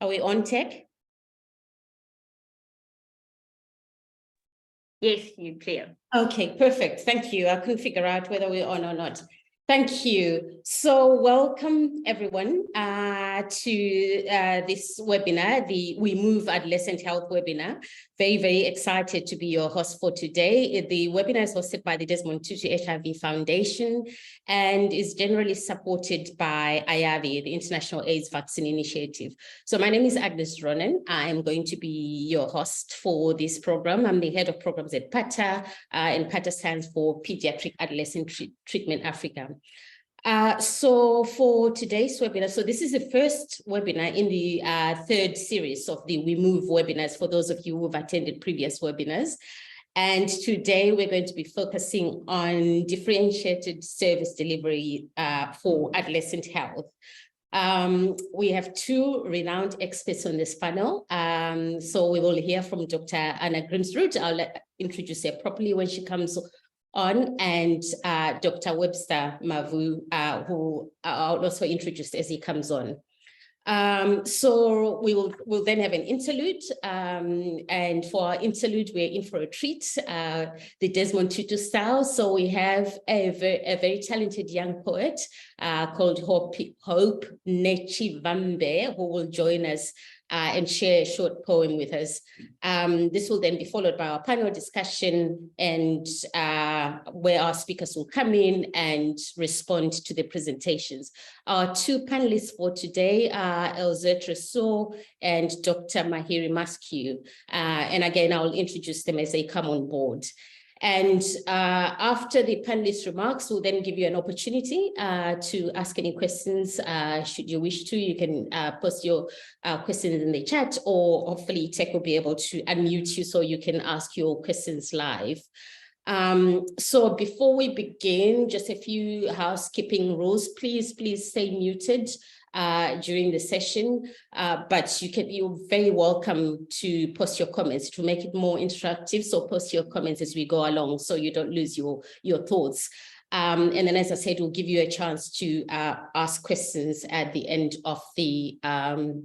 Are we on tech? Yes, you're clear. Okay, perfect. Thank you. I couldn't figure out whether we're on or not. Thank you. So welcome everyone to this webinar, the WeMove Adolescent Health webinar. Very, very excited to be your host for today. The webinar is hosted by the Desmond Tutu HIV Foundation and is generally supported by IAVI, the International AIDS Vaccine Initiative. So my name is Agnes Ronan. I am going to be your host for this program. I'm the head of programs at PATA, and PATA stands for Pediatric Adolescent Treatment Africa. So for today's webinar, so this is the first webinar in the third series of the WeMove webinars for those of you who have attended previous webinars. And today we're going to be focusing on differentiated service delivery for adolescent health. We have two renowned experts on this panel. So we will hear from Dr. Anna Grimsrud. I'll introduce her properly when she comes on, and Dr. Webster Mavhu, who I'll also introduce as he comes on. So we'll then have an interlude, and for our interlude, we're in for a treat, the Desmond Tutu style. So we have a very talented young poet called Hope Netshivhambe, who will join us and share a short poem with us. This will then be followed by our panel discussion, and where our speakers will come in and respond to the presentations. Our two panelists for today are Elzette Rousseau and Dr. Mhairi Maskew. And again, I'll introduce them as they come on board. And after the panelists' remarks, we'll then give you an opportunity to ask any questions. Should you wish to, you can post your questions in the chat, or hopefully Tech will be able to unmute you so you can ask your questions live. So before we begin, just a few housekeeping rules. Please stay muted during the session, but you're very welcome to post your comments to make it more interactive. So post your comments as we go along so you don't lose your thoughts. And then, as I said, we'll give you a chance to ask questions at the end of the after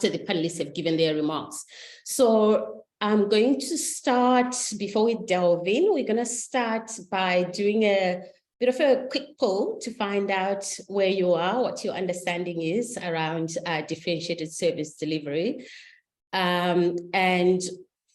the panelists have given their remarks. So I'm going to start, before we delve in, we're going to start by doing a bit of a quick poll to find out where you are, what your understanding is around differentiated service delivery. And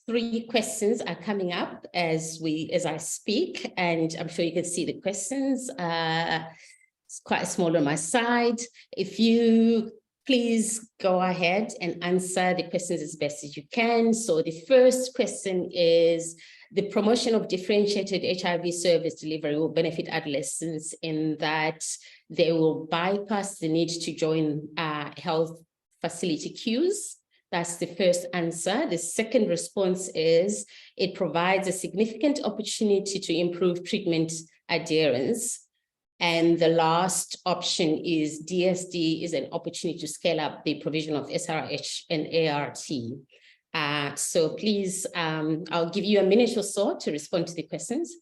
3 questions are coming up as I speak, and I'm sure you can see the questions. It's quite small on my side. If you please go ahead and answer the questions as best as you can. So the first question is, the promotion of differentiated HIV service delivery will benefit adolescents in that they will bypass the need to join health facility queues. That's the first answer. The second response is, it provides a significant opportunity to improve treatment adherence. And the last option is, DSD is an opportunity to scale up the provision of SRH and ART. So please, I'll give you a minute or so to respond to the questions.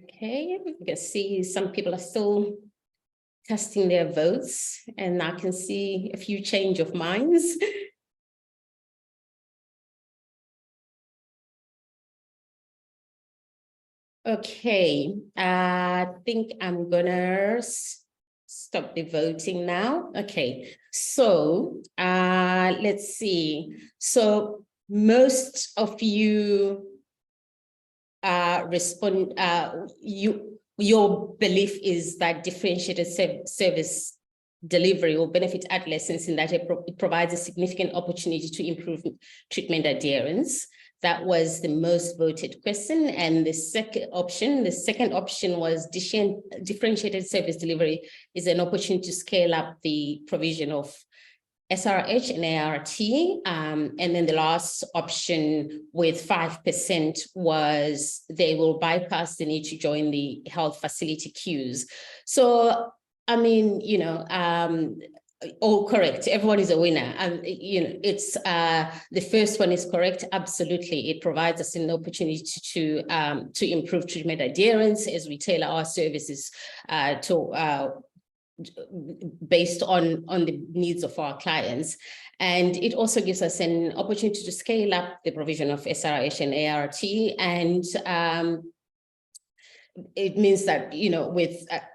Okay, you can see some people are still casting their votes, and I can see a few change of minds. Okay, I think I'm gonna stop the voting now. Okay, so let's see. So most of you respond, your belief is that differentiated service delivery will benefit adolescents in that it provides a significant opportunity to improve treatment adherence. That was the most voted question. And the second option was differentiated service delivery is an opportunity to scale up the provision of SRH and ART. And then the last option with 5% was they will bypass the need to join the health facility queues. So, I mean, all correct. Everyone is a winner. And it's the first one is correct. Absolutely. It provides us an opportunity to improve treatment adherence as we tailor our services based on the needs of our clients. And it also gives us an opportunity to scale up the provision of SRH and ART. And it means that,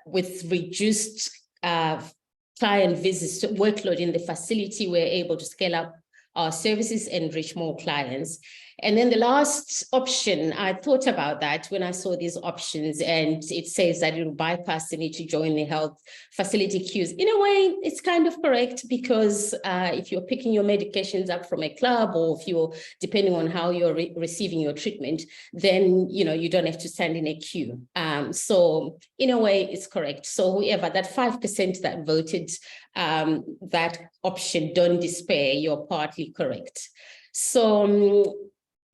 with reduced client visits, workload in the facility, we're able to scale up our services and reach more clients. And then the last option, I thought about that when I saw these options, and it says that it will bypass the need to join the health facility queues. In a way, it's kind of correct, because if you're picking your medications up from a club, or if you're, depending on how you're receiving your treatment, then, you don't have to stand in a queue. So in a way, it's correct. So whoever, that 5% that voted that option, don't despair, you're partly correct. So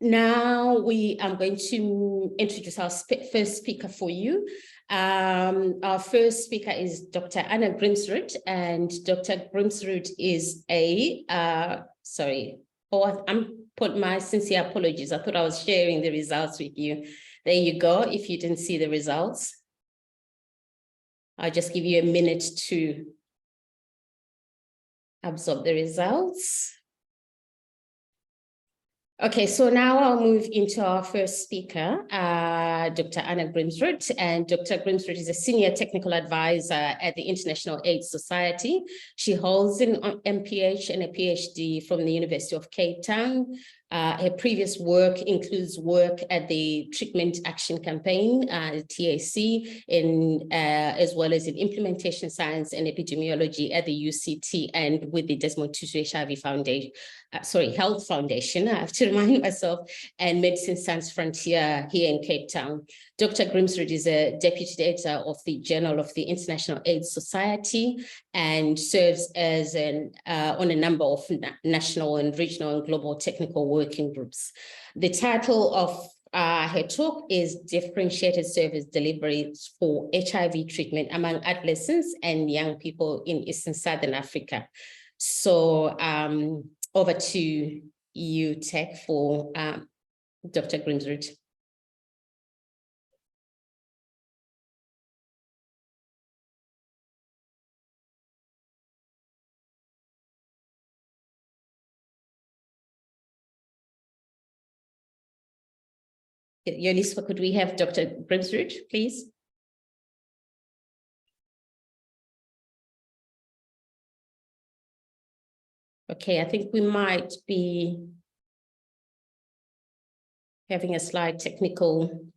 now I'm going to introduce our first speaker for you. Our first speaker is Dr. Anna Grimsrud, and Dr. Grimsrud is my sincere apologies. I thought I was sharing the results with you. There you go. If you didn't see the results, I'll just give you a minute to absorb the results. Okay, so now I'll move into our first speaker, Dr. Anna Grimsrud. And Dr. Grimsrud is a senior technical advisor at the International AIDS Society. She holds an MPH and a PhD from the University of Cape Town. Her previous work includes work at the Treatment Action Campaign, TAC, as well as in implementation science and epidemiology at the UCT and with the Desmond Tutu HIV Foundation. Health Foundation, I have to remind myself, and Medicine Science Frontier here in Cape Town. Dr. Grimsrud is a deputy editor of the Journal of the International AIDS Society and serves as on a number of national and regional and global technical working groups. The title of her talk is Differentiated Service Delivery for HIV Treatment Among Adolescents and Young People in Eastern Southern Africa. So over to you, Tech, for Dr. Grimsrud. Yoliswa, could we have Dr. Grimsrud, please? Okay, I think we might be having a slight technical,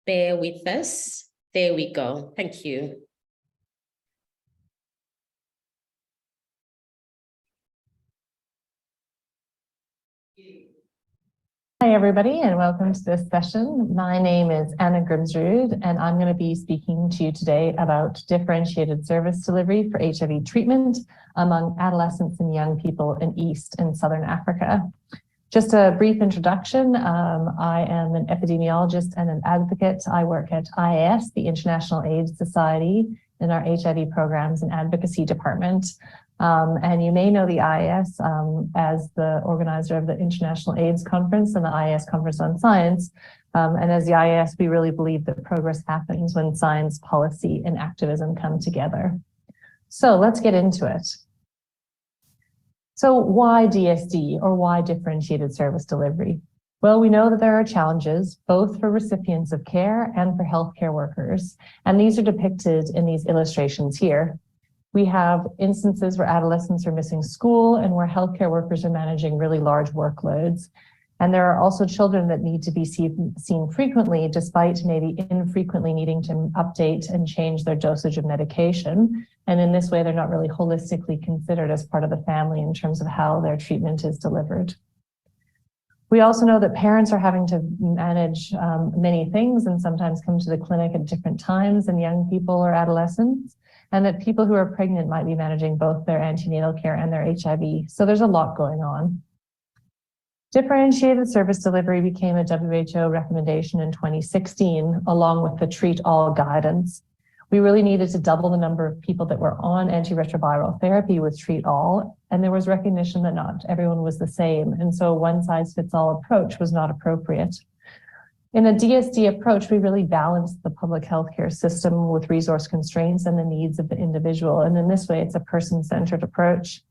bear with us. There we go. Thank you. Hi, everybody, and welcome to this session. My name is Anna Grimsrud, and I'm going to be speaking to you today about differentiated service delivery for HIV treatment among adolescents and young people in East and Southern Africa. Just a brief introduction. I am an epidemiologist and an advocate. I work at IAS, the International AIDS Society, in our HIV programs and advocacy department. And you may know the IAS as the organizer of the International AIDS Conference and the IAS Conference on Science. And as the IAS, we really believe that progress happens when science, policy, and activism come together. So let's get into it. So why DSD, or why differentiated service delivery? Well, we know that there are challenges both for recipients of care and for healthcare workers. And these are depicted in these illustrations here. We have instances where adolescents are missing school and where healthcare workers are managing really large workloads. And there are also children that need to be seen frequently, despite maybe infrequently needing to update and change their dosage of medication. And in this way, they're not really holistically considered as part of the family in terms of how their treatment is delivered. We also know that parents are having to manage many things and sometimes come to the clinic at different times than young people or adolescents, and that people who are pregnant might be managing both their antenatal care and their HIV. So there's a lot going on. Differentiated service delivery became a WHO recommendation in 2016, along with the Treat All guidance. We really needed to double the number of people that were on antiretroviral therapy with Treat All, and there was recognition that not everyone was the same, and so a one-size-fits-all approach was not appropriate. In a DSD approach, we really balanced the public healthcare system with resource constraints and the needs of the individual, and in this way, it's a person-centered approach.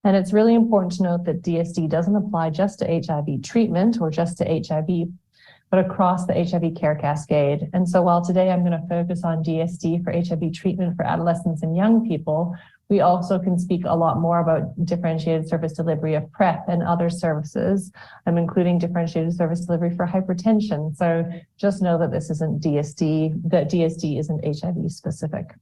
And it's really important to note that DSD doesn't apply just to HIV treatment or just to HIV, but across the HIV care cascade. And so while today I'm going to focus on DSD for HIV treatment for adolescents and young people, we also can speak a lot more about differentiated service delivery of PrEP and other services. I'm including differentiated service delivery for hypertension. So just know that this isn't DSD, that DSD isn't HIV specific.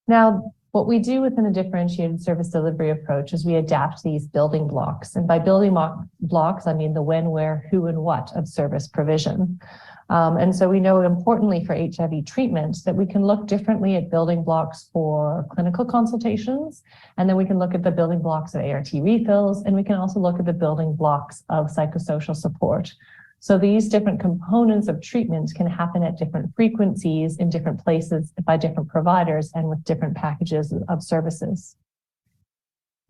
Now, what we do within a differentiated service delivery approach is we adapt these building blocks. And by building blocks, I mean the when, where, who, and what of service provision. And so we know importantly for HIV treatment that we can look differently at building blocks for clinical consultations, and then we can look at the building blocks of ART refills, and we can also look at the building blocks of psychosocial support. So these different components of treatment can happen at different frequencies in different places by different providers and with different packages of services.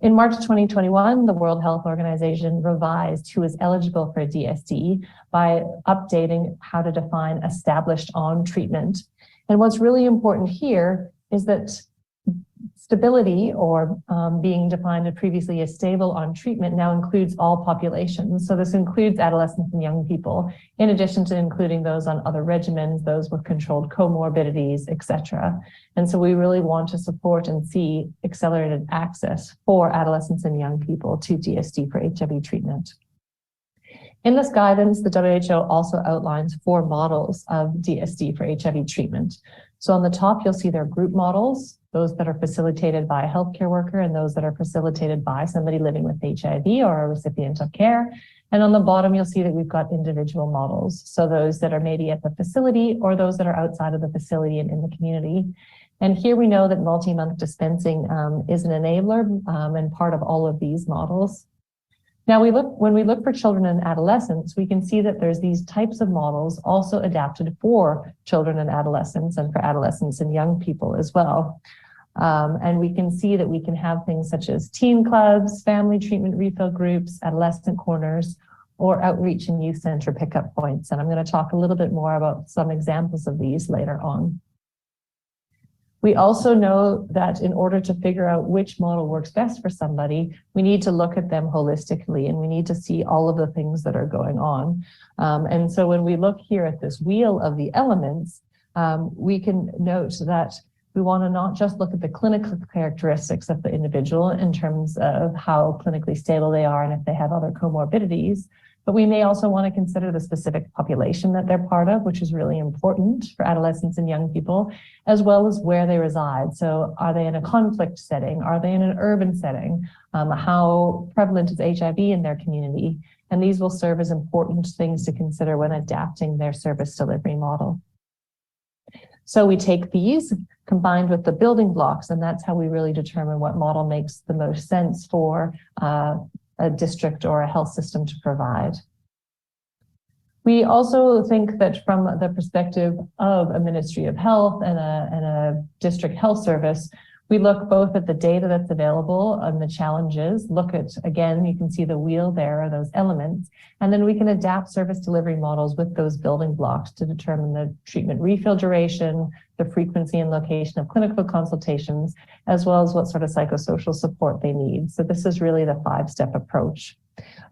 In March 2021, the World Health Organization revised who is eligible for a DSD by updating how to define established on treatment. And what's really important here is that stability, or being defined as previously as stable on treatment, now includes all populations. So this includes adolescents and young people, in addition to including those on other regimens, those with controlled comorbidities, etc. And so we really want to support and see accelerated access for adolescents and young people to DSD for HIV treatment. In this guidance, the WHO also outlines 4 models of DSD for HIV treatment. So on the top, you'll see their group models, those that are facilitated by a healthcare worker and those that are facilitated by somebody living with HIV or a recipient of care. And on the bottom, you'll see that we've got individual models. So those that are maybe at the facility or those that are outside of the facility and in the community. And here we know that multi-month dispensing is an enabler and part of all of these models. Now, when we look for children and adolescents, we can see that there's these types of models also adapted for children and adolescents and for adolescents and young people as well. And we can see that we can have things such as teen clubs, family treatment refill groups, adolescent corners, or outreach and youth center pickup points. And I'm going to talk a little bit more about some examples of these later on. We also know that in order to figure out which model works best for somebody, we need to look at them holistically, and we need to see all of the things that are going on. And so when we look here at this wheel of the elements, we can note that we want to not just look at the clinical characteristics of the individual in terms of how clinically stable they are and if they have other comorbidities, but we may also want to consider the specific population that they're part of, which is really important for adolescents and young people, as well as where they reside. So are they in a conflict setting? Are they in an urban setting? How prevalent is HIV in their community? And these will serve as important things to consider when adapting their service delivery model. So we take these combined with the building blocks, and that's how we really determine what model makes the most sense for a district or a health system to provide. We also think that from the perspective of a Ministry of Health and a district health service, we look both at the data that's available and the challenges, look at, again, you can see the wheel there, those elements, and then we can adapt service delivery models with those building blocks to determine the treatment refill duration, the frequency and location of clinical consultations, as well as what sort of psychosocial support they need. So this is really the 5-step approach.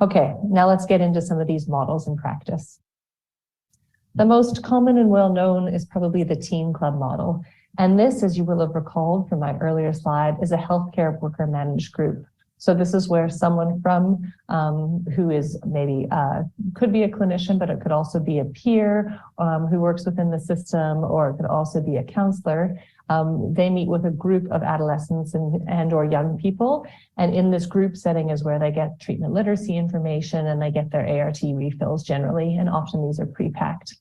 Okay, now let's get into some of these models in practice. The most common and well-known is probably the teen club model. And this, as you will have recalled from my earlier slide, is a healthcare worker managed group. So this is where someone from who is maybe could be a clinician, but it could also be a peer who works within the system, or it could also be a counselor. They meet with a group of adolescents and or young people. And in this group setting is where they get treatment literacy information and they get their ART refills generally. And often these are pre-packed.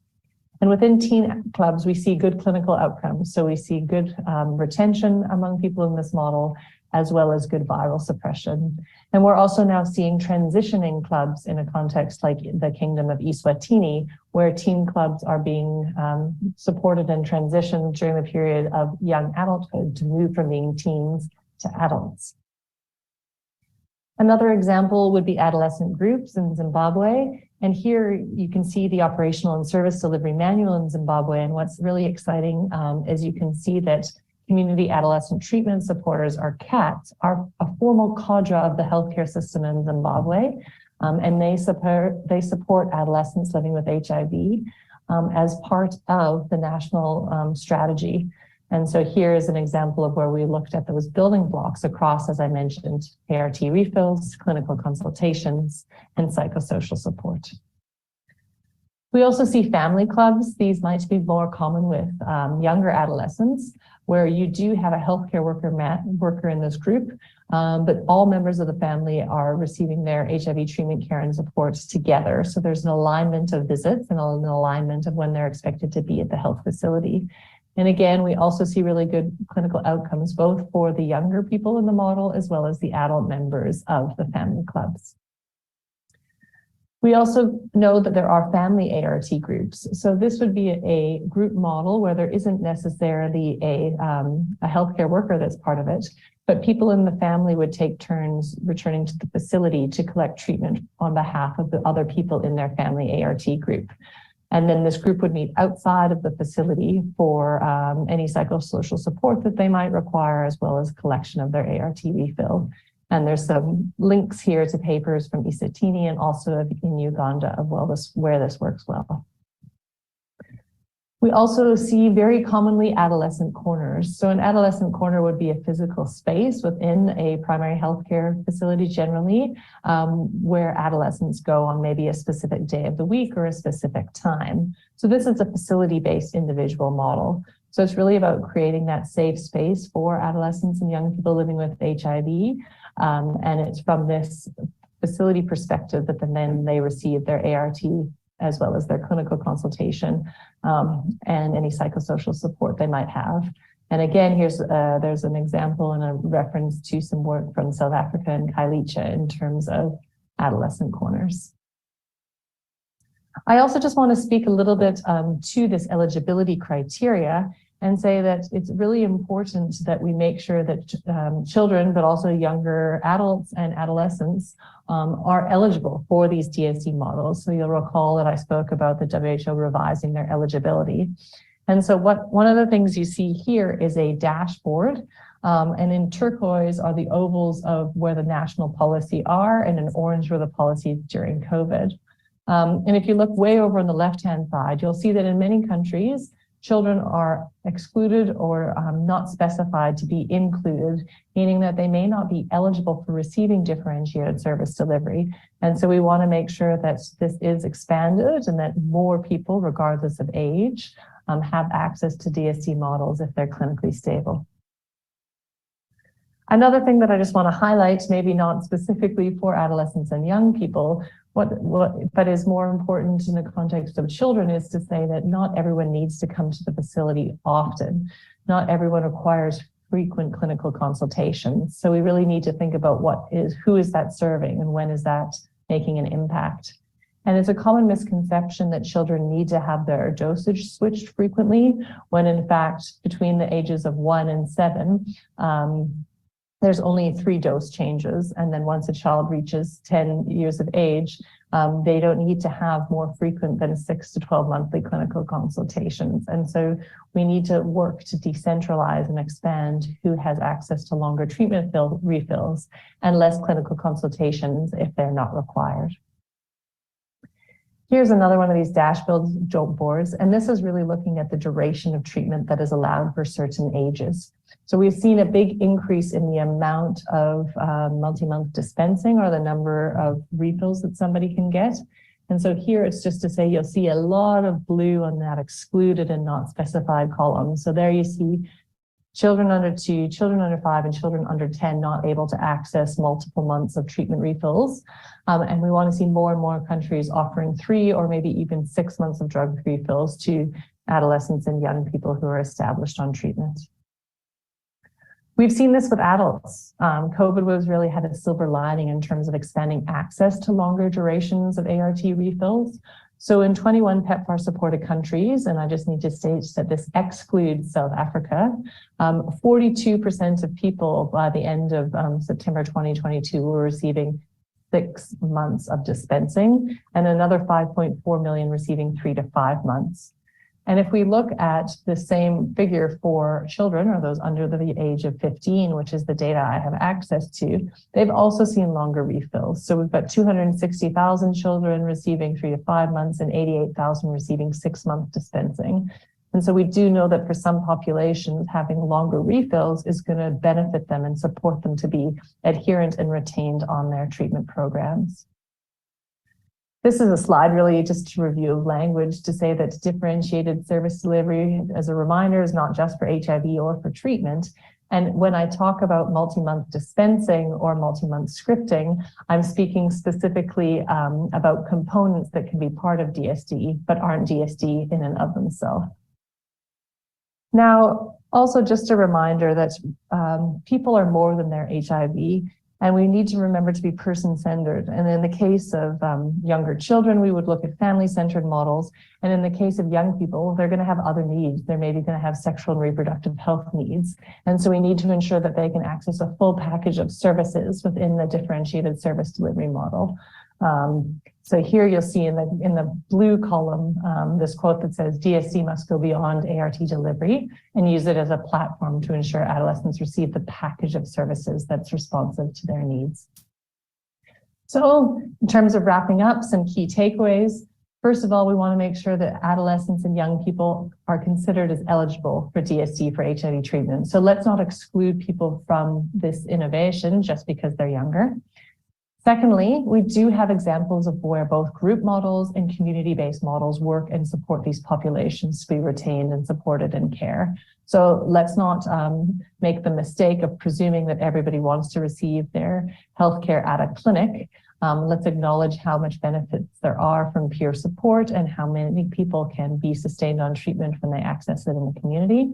And within teen clubs, we see good clinical outcomes. So we see good retention among people in this model. as well as good viral suppression. And we're also now seeing transitioning clubs in a context like the Kingdom of Eswatini, where teen clubs are being supported and transitioned during the period of young adulthood to move from being teens to adults. Another example would be adolescent groups in Zimbabwe. And here you can see the operational and service delivery manual in Zimbabwe. And what's really exciting is you can see that community adolescent treatment supporters, or CATs, are a formal cadre of the healthcare system in Zimbabwe. And they support adolescents living with HIV as part of the national strategy. And so here is an example of where we looked at those building blocks across, as I mentioned, ART refills, clinical consultations, and psychosocial support. We also see family clubs. These might be more common with younger adolescents, where you do have a healthcare worker in this group, but all members of the family are receiving their HIV treatment care and supports together. So there's an alignment of visits and an alignment of when they're expected to be at the health facility. And again, we also see really good clinical outcomes, both for the younger people in the model, as well as the adult members of the family clubs. We also know that there are family ART groups. So this would be a group model where there isn't necessarily a healthcare worker that's part of it, but people in the family would take turns returning to the facility to collect treatment on behalf of the other people in their family ART group. And then this group would meet outside of the facility for any psychosocial support that they might require, as well as collection of their ART refill. And there's some links here to papers from Eswatini and also in Uganda of where this works well. We also see very commonly adolescent corners. So an adolescent corner would be a physical space within a primary healthcare facility generally, where adolescents go on maybe a specific day of the week or a specific time. So this is a facility-based individual model. So it's really about creating that safe space for adolescents and young people living with HIV. And it's from this facility perspective that then they receive their ART as well as their clinical consultation and any psychosocial support they might have. And again, there's an example and a reference to some work from South Africa and Kailicha in terms of adolescent corners. I also just want to speak a little bit to this eligibility criteria and say that it's really important that we make sure that children, but also younger adults and adolescents are eligible for these DSD models. So you'll recall that I spoke about the WHO revising their eligibility. And so one of the things you see here is a dashboard, and in turquoise are the ovals of where the national policy are, and in orange were the policies during COVID. And if you look way over on the left-hand side, you'll see that in many countries, children are excluded or not specified to be included, meaning that they may not be eligible for receiving differentiated service delivery. And so we want to make sure that this is expanded and that more people, regardless of age, have access to DSD models if they're clinically stable. Another thing that I just want to highlight, maybe not specifically for adolescents and young people, but is more important in the context of children, is to say that not everyone needs to come to the facility often. Not everyone requires frequent clinical consultations. So we really need to think about who is that serving and when is that making an impact. And it's a common misconception that children need to have their dosage switched frequently, when in fact, between the ages of 1 and 7, there's only 3 dose changes. And then once a child reaches 10 years of age, they don't need to have more frequent than 6 to 12 monthly clinical consultations. And so we need to work to decentralize and expand who has access to longer treatment refills and less clinical consultations if they're not required. Here's another one of these dashboard jolt boards, and this is really looking at the duration of treatment that is allowed for certain ages. So we've seen a big increase in the amount of multi-month dispensing, or the number of refills that somebody can get. And so here it's just to say you'll see a lot of blue on that excluded and not specified column. So there you see children under 2, children under 5, and children under 10 not able to access multiple months of treatment refills. And we want to see more and more countries offering 3 or maybe even 6 months of drug refills to adolescents and young people who are established on treatment. We've seen this with adults. COVID was really had a silver lining in terms of expanding access to longer durations of ART refills. So in 21 PEPFAR supported countries, and I just need to state that this excludes South Africa, 42% of people by the end of September 2022 were receiving 6 months of dispensing, and another 5.4 million receiving 3 to 5 months. And if we look at the same figure for children, or those under the age of 15, which is the data I have access to, they've also seen longer refills. So we've got 260,000 children receiving 3 to 5 months and 88,000 receiving 6-month dispensing. And so we do know that for some populations, having longer refills is going to benefit them and support them to be adherent and retained on their treatment programs. This is a slide really just to review language to say that differentiated service delivery, as a reminder, is not just for HIV or for treatment. And when I talk about multi-month dispensing or multi-month scripting, I'm speaking specifically about components that can be part of DSD, but aren't DSD in and of themselves. Now, also just a reminder that people are more than their HIV. And we need to remember to be person-centered. And in the case of younger children, we would look at family-centered models. And in the case of young people, they're going to have other needs. They're maybe going to have sexual and reproductive health needs. And so we need to ensure that they can access a full package of services within the differentiated service delivery model. So here you'll see in the blue column, this quote that says DSC must go beyond ART delivery and use it as a platform to ensure adolescents receive the package of services that's responsive to their needs. So in terms of wrapping up, some key takeaways. First of all, we want to make sure that adolescents and young people are considered as eligible for DSD for HIV treatment. So let's not exclude people from this innovation just because they're younger. Secondly, we do have examples of where both group models and community-based models work and support these populations to be retained and supported in care. So let's not make the mistake of presuming that everybody wants to receive their healthcare at a clinic. Let's acknowledge how much benefits there are from peer support and how many people can be sustained on treatment when they access it in the community.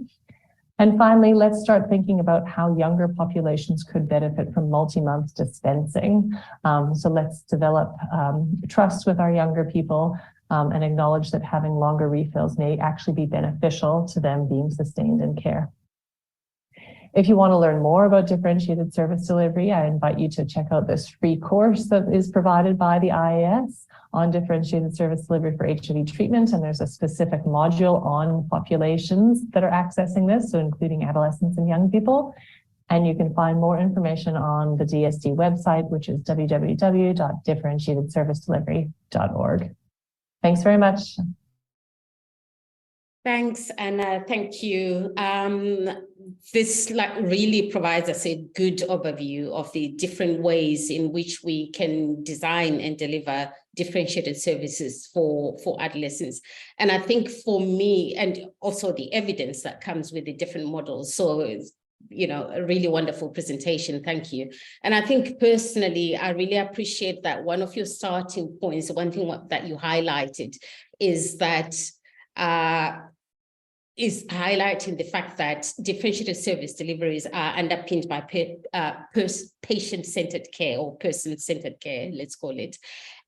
And finally, let's start thinking about how younger populations could benefit from multi-month dispensing. So let's develop trust with our younger people and acknowledge that having longer refills may actually be beneficial to them being sustained in care. If you want to learn more about differentiated service delivery, I invite you to check out this free course that is provided by the IAS on differentiated service delivery for HIV treatment. And there's a specific module on populations that are accessing this, so including adolescents and young people. And you can find more information on the DSD website, which is www.differentiatedservicedelivery.org. Thanks very much. Thanks, Anna. Thank you. This really provides us a good overview of the different ways in which we can design and deliver differentiated services for adolescents. And I think for me, and also the evidence that comes with the different models. So, a really wonderful presentation. Thank you. And I think personally, I really appreciate that one of your starting points, one thing that you highlighted is that is highlighting the fact that differentiated service deliveries are underpinned by patient-centered care or person-centered care, let's call it.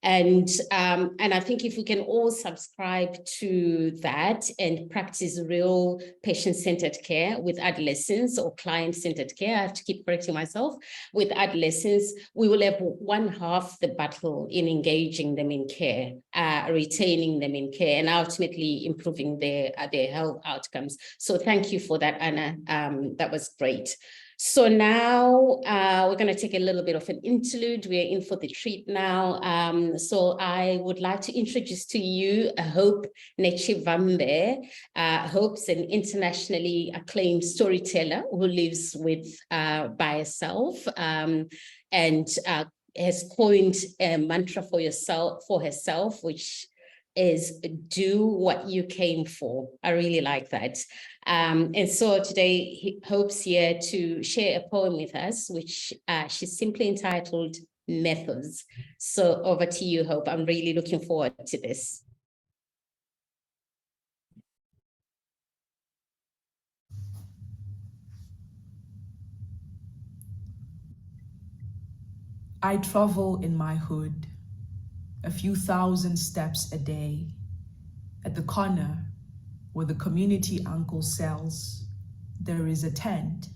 And I think if we can all subscribe to that and practice real patient-centered care with adolescents, or client-centered care, I have to keep correcting myself, with adolescents, we will have one half the battle in engaging them in care, retaining them in care, and ultimately improving their health outcomes. So thank you for that, Anna. That was great. So now we're going to take a little bit of an interlude. We're in for the treat now. So I would like to introduce to you Hope Netshivhambe. Hope's an internationally acclaimed storyteller who lives by herself and has coined a mantra for herself, which is do what you came for. I really like that. And so today, Hope's here to share a poem with us, which she's simply entitled Methods. So over to you, Hope. I'm really looking forward to this. I travel in my hood, a few thousand steps a day. At the corner where the community uncle sells, there is a tent.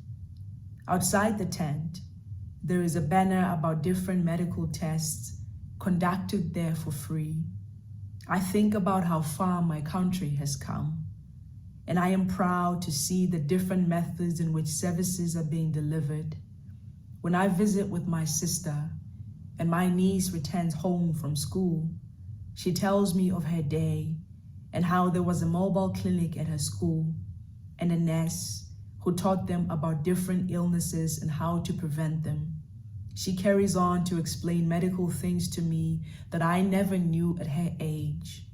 Outside the tent, there is a banner about different medical tests conducted there for free. I think about how far my country has come, and I am proud to see the different methods in which services are being delivered. When I visit with my sister and my niece returns home from school, she tells me of her day and how there was a mobile clinic at her school and a nurse who taught them about different illnesses and how to prevent them. She carries on to explain medical things to me that I never knew at her age.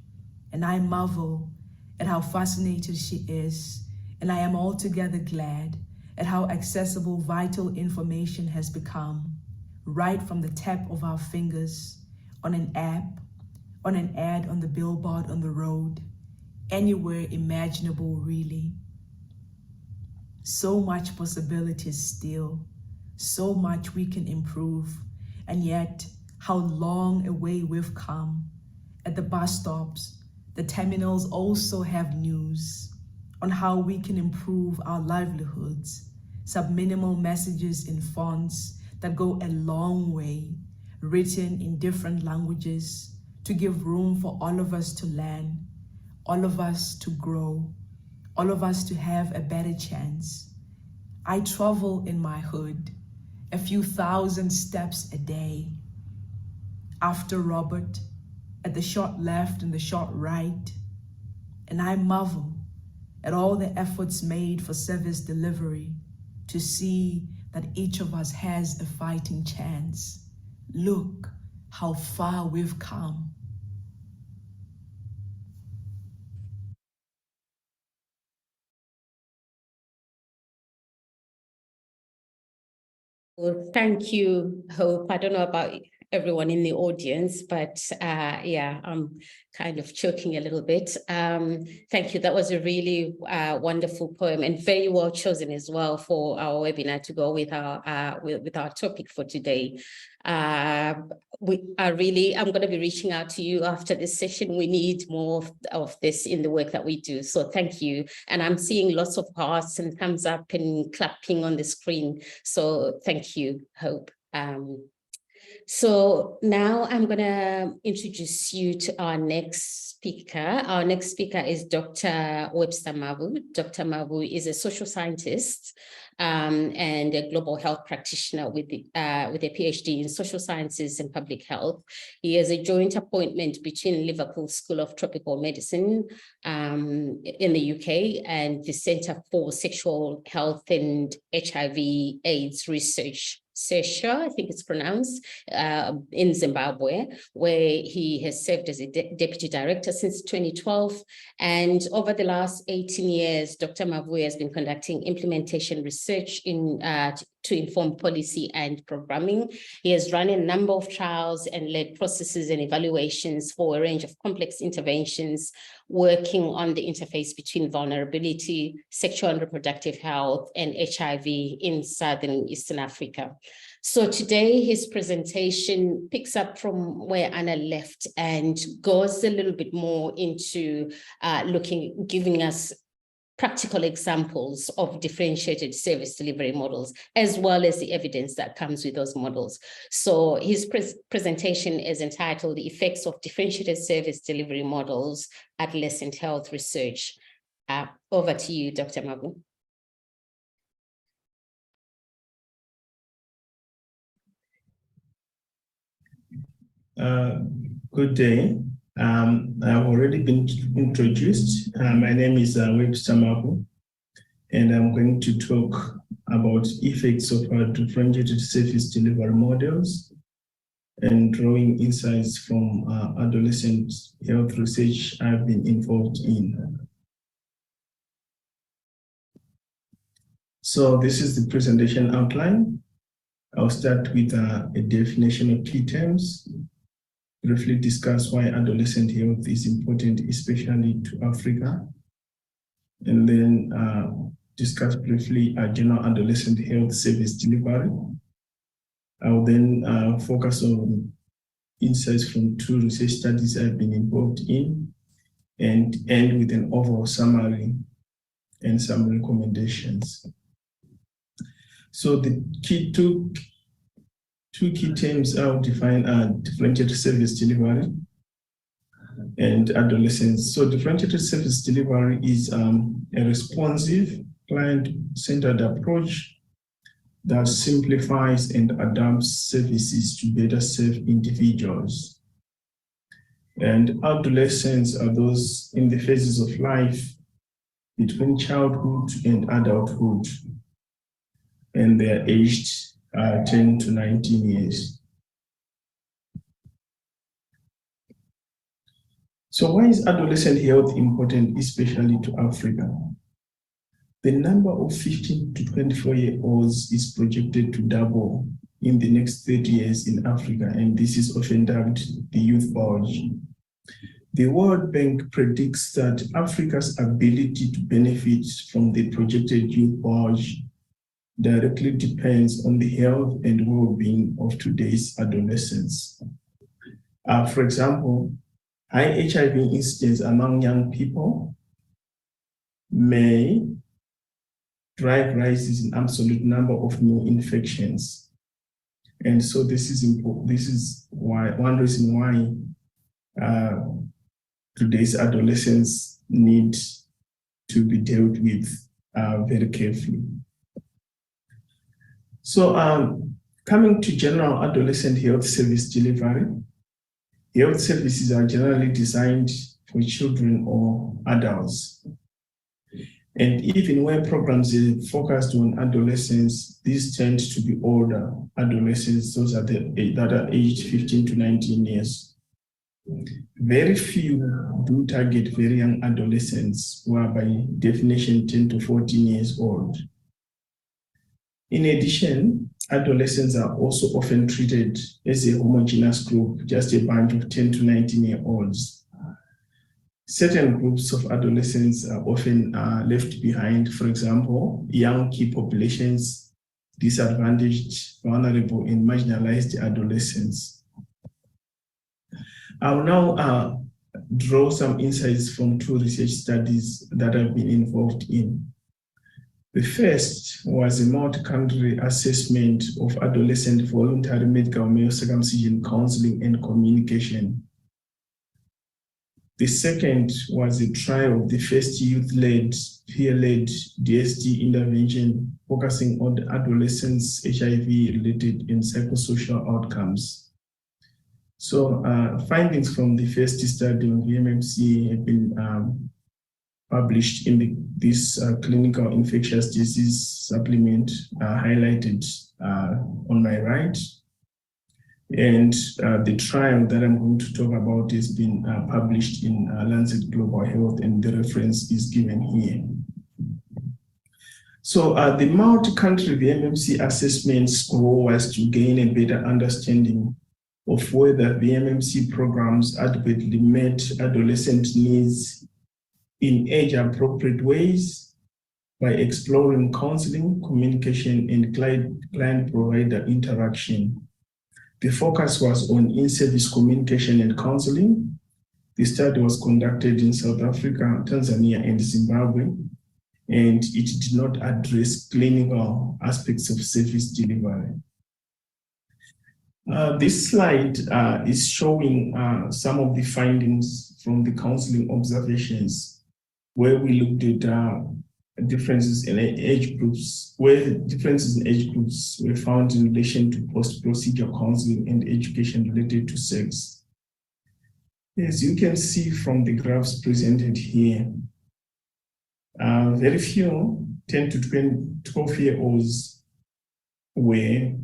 And I marvel at how fascinated she is, and I am altogether glad at how accessible vital information has become, right from the tap of our fingers, on an app, on an ad on the billboard on the road, anywhere imaginable really. So much possibilities still, so much we can improve, and yet how long a way we've come. At the bus stops, the terminals also have news on how we can improve our livelihoods, subliminal messages in fonts that go a long way, written in different languages to give room for all of us to learn, all of us to grow, all of us to have a better chance. I travel in my hood, a few thousand steps a day. After Robert, at the short left and the short right, and I marvel at all the efforts made for service delivery to see that each of us has a fighting chance. Look how far we've come. Well, thank you, Hope. I don't know about everyone in the audience, but yeah, I'm kind of choking a little bit. Thank you. That was a really wonderful poem and very well chosen as well for our webinar to go with our topic for today. I'm going to be reaching out to you after this session. We need more of this in the work that we do. So thank you. And I'm seeing lots of hearts and thumbs up and clapping on the screen. So thank you, Hope. So now I'm going to introduce you to our next speaker. Our next speaker is Dr. Webster Mavhu. Dr. Mavhu is a social scientist and a global health practitioner with a PhD in social sciences and public health. He has a joint appointment between Liverpool School of Tropical Medicine in the UK and the Center for Sexual Health and HIV/AIDS Research, SESHA, I think it's pronounced, in Zimbabwe, where he has served as a deputy director since 2012. And over the last 18 years, Dr. Mavhu has been conducting implementation research to inform policy and programming. He has run a number of trials and led processes and evaluations for a range of complex interventions, working on the interface between vulnerability, sexual and reproductive health, and HIV in Southern Eastern Africa. So today his presentation picks up from where Anna left and goes a little bit more into giving us practical examples of differentiated service delivery models, as well as the evidence that comes with those models. So his presentation is entitled The Effects of Differentiated Service Delivery Models, Adolescent Health Research. Over to you, Dr. Mavhu. Good day. I've already been introduced. My name is Webster Mavhu, and I'm going to talk about effects of differentiated service delivery models and drawing insights from adolescent health research I've been involved in. So this is the presentation outline. I'll start with a definition of key terms, briefly discuss why adolescent health is important, especially to Africa, and then discuss briefly general adolescent health service delivery, I'll then focus on insights from 2 research studies I've been involved in and end with an overall summary and some recommendations. So the two key terms I'll define are differentiated service delivery and adolescence. So differentiated service delivery is a responsive, client-centered approach that simplifies and adapts services to better serve individuals. And adolescents are those in the phases of life between childhood and adulthood, and they are aged 10 to 19 years. So why is adolescent health important, especially to Africa? The number of 15 to 24-year-olds is projected to double in the next 30 years in Africa, and this is often dubbed the youth bulge. The World Bank predicts that Africa's ability to benefit from the projected youth bulge directly depends on the health and well-being of today's adolescents. For example, high HIV incidence among young people may drive rises in absolute number of new infections. And so this is important. This is why one reason why today's adolescents need to be dealt with very carefully. So coming to general adolescent health service delivery, health services are generally designed for children or adults. And even where programs are focused on adolescents, these tend to be older adolescents, those are that are aged 15 to 19 years. Very few do target very young adolescents who are by definition 10 to 14 years old. In addition, adolescents are also often treated as a homogeneous group, just a bunch of 10 to 19-year-olds. Certain groups of adolescents are often left behind, for example, young key populations, disadvantaged, vulnerable, and marginalized adolescents. I'll now draw some insights from 2 research studies that I've been involved in. The first was a multi-country assessment of adolescent voluntary medical male circumcision counseling and communication. The second was a trial of the first youth-led, peer-led DSD intervention focusing on the adolescents' HIV-related and psychosocial outcomes. So findings from the first study on VMMC have been published in this clinical infectious disease supplement highlighted on my right. And the trial that I'm going to talk about has been published in Lancet Global Health, and the reference is given here. So the multi-country VMMC assessment's goal was to gain a better understanding of whether VMMC programs adequately met adolescent needs in age-appropriate ways by exploring counseling, communication, and client-provider interaction. The focus was on in-service communication and counseling. The study was conducted in South Africa, Tanzania, and Zimbabwe, and it did not address clinical aspects of service delivery. This slide is showing some of the findings from the counseling observations, where we looked at differences in age groups, where differences in age groups were found in relation to post-procedure counseling and education related to sex. As you can see from the graphs presented here, very few 10 to 12-year-olds were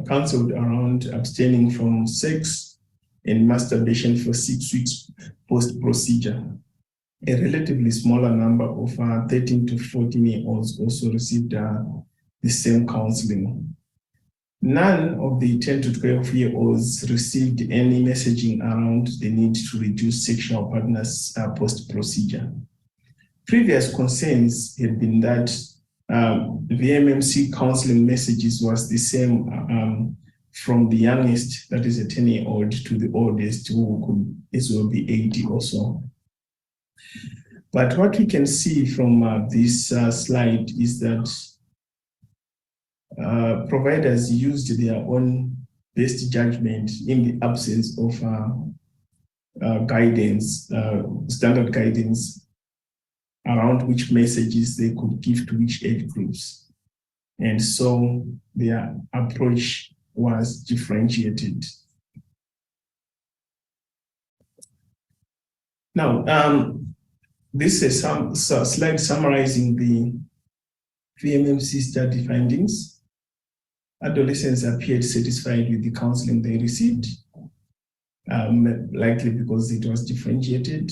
counseled around abstaining from sex and masturbation for 6 weeks post-procedure. A relatively smaller number of 13 to 14-year-olds also received the same counseling. None of the 10 to 12-year-olds received any messaging around the need to reduce sexual partners post-procedure. Previous concerns had been that VMMC counseling messages was the same from the youngest, that is a 10-year-old, to the oldest, who could as well be 80 or so. But what we can see from this slide is that providers used their own best judgment in the absence of guidance, standard guidance around which messages they could give to which age groups. And so their approach was differentiated. Now, this is some slide summarizing the VMMC study findings. Adolescents appeared satisfied with the counseling they received, likely because it was differentiated.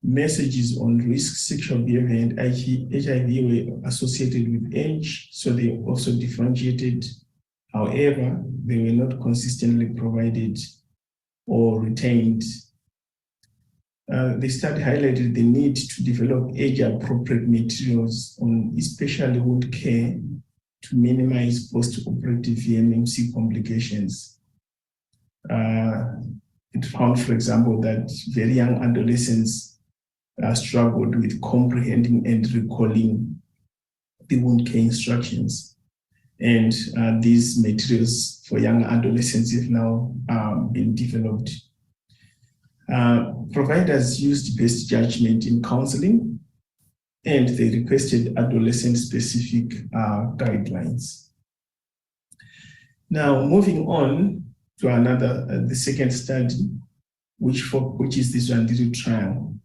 Messages on risk, sexual behavior, and HIV were associated with age, so they also differentiated. However, they were not consistently provided or retained. The study highlighted the need to develop age-appropriate materials on especially wound care to minimize post-operative VMMC complications. It found, for example, that very young adolescents struggled with comprehending and recalling the wound care instructions. And these materials for young adolescents have now been developed. Providers used best judgment in counseling, and they requested adolescent-specific guidelines. Now, moving on to the second study, which is the Zwandiri trial.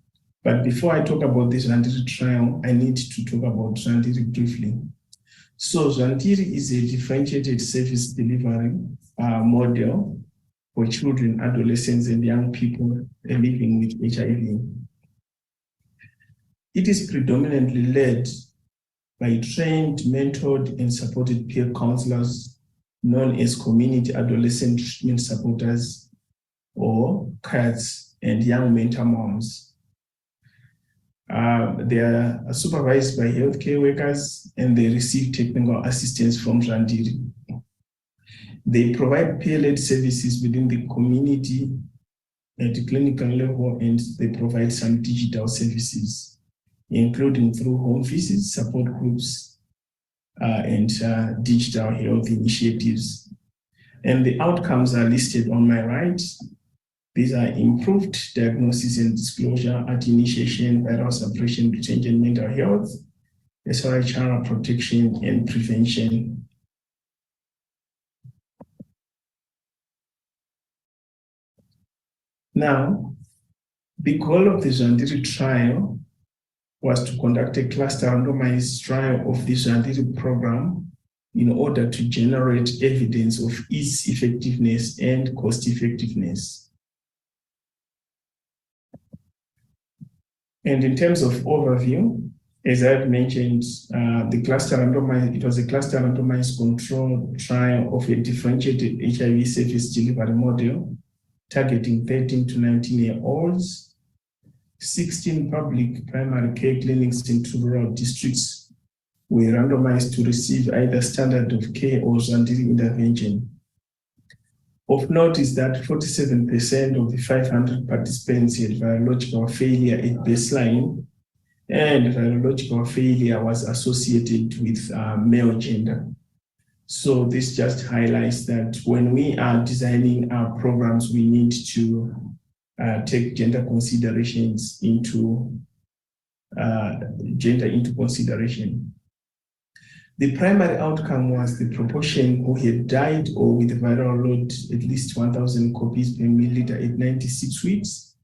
But before I talk about the Zwandiri trial, I need to talk about Zwandiri briefly. So Zwandiri is a differentiated service delivery model for children, adolescents, and young people living with HIV. It is predominantly led by trained, mentored, and supported peer counselors known as community adolescent treatment supporters, or CATS, and young mentor moms. They are supervised by healthcare workers, and they receive technical assistance from Zwandiri. They provide peer-led services within the community at the clinical level, and they provide some digital services, including through home visits, support groups, and digital health initiatives. And the outcomes are listed on my right. These are improved diagnosis and disclosure at initiation, viral suppression, retention, mental health, SRI child protection, and prevention. Now, the goal of the Zwandiri trial was to conduct a cluster randomized trial of the Zwandiri program in order to generate evidence of its effectiveness and cost effectiveness. And in terms of overview, as I've mentioned, it was a cluster randomized control trial of a differentiated HIV service delivery model targeting 13 to 19-year-olds, 16 public primary care clinics in 2 rural districts were randomized to receive either standard of care or Zwandiri intervention. Of note is that 47% of the 500 participants had virological failure at baseline, and virological failure was associated with male gender. So this just highlights that when we are designing our programs, we need to take gender considerations into consideration. The primary outcome was the proportion who had died or with viral load at least 1,000 copies per milliliter at 96 weeks.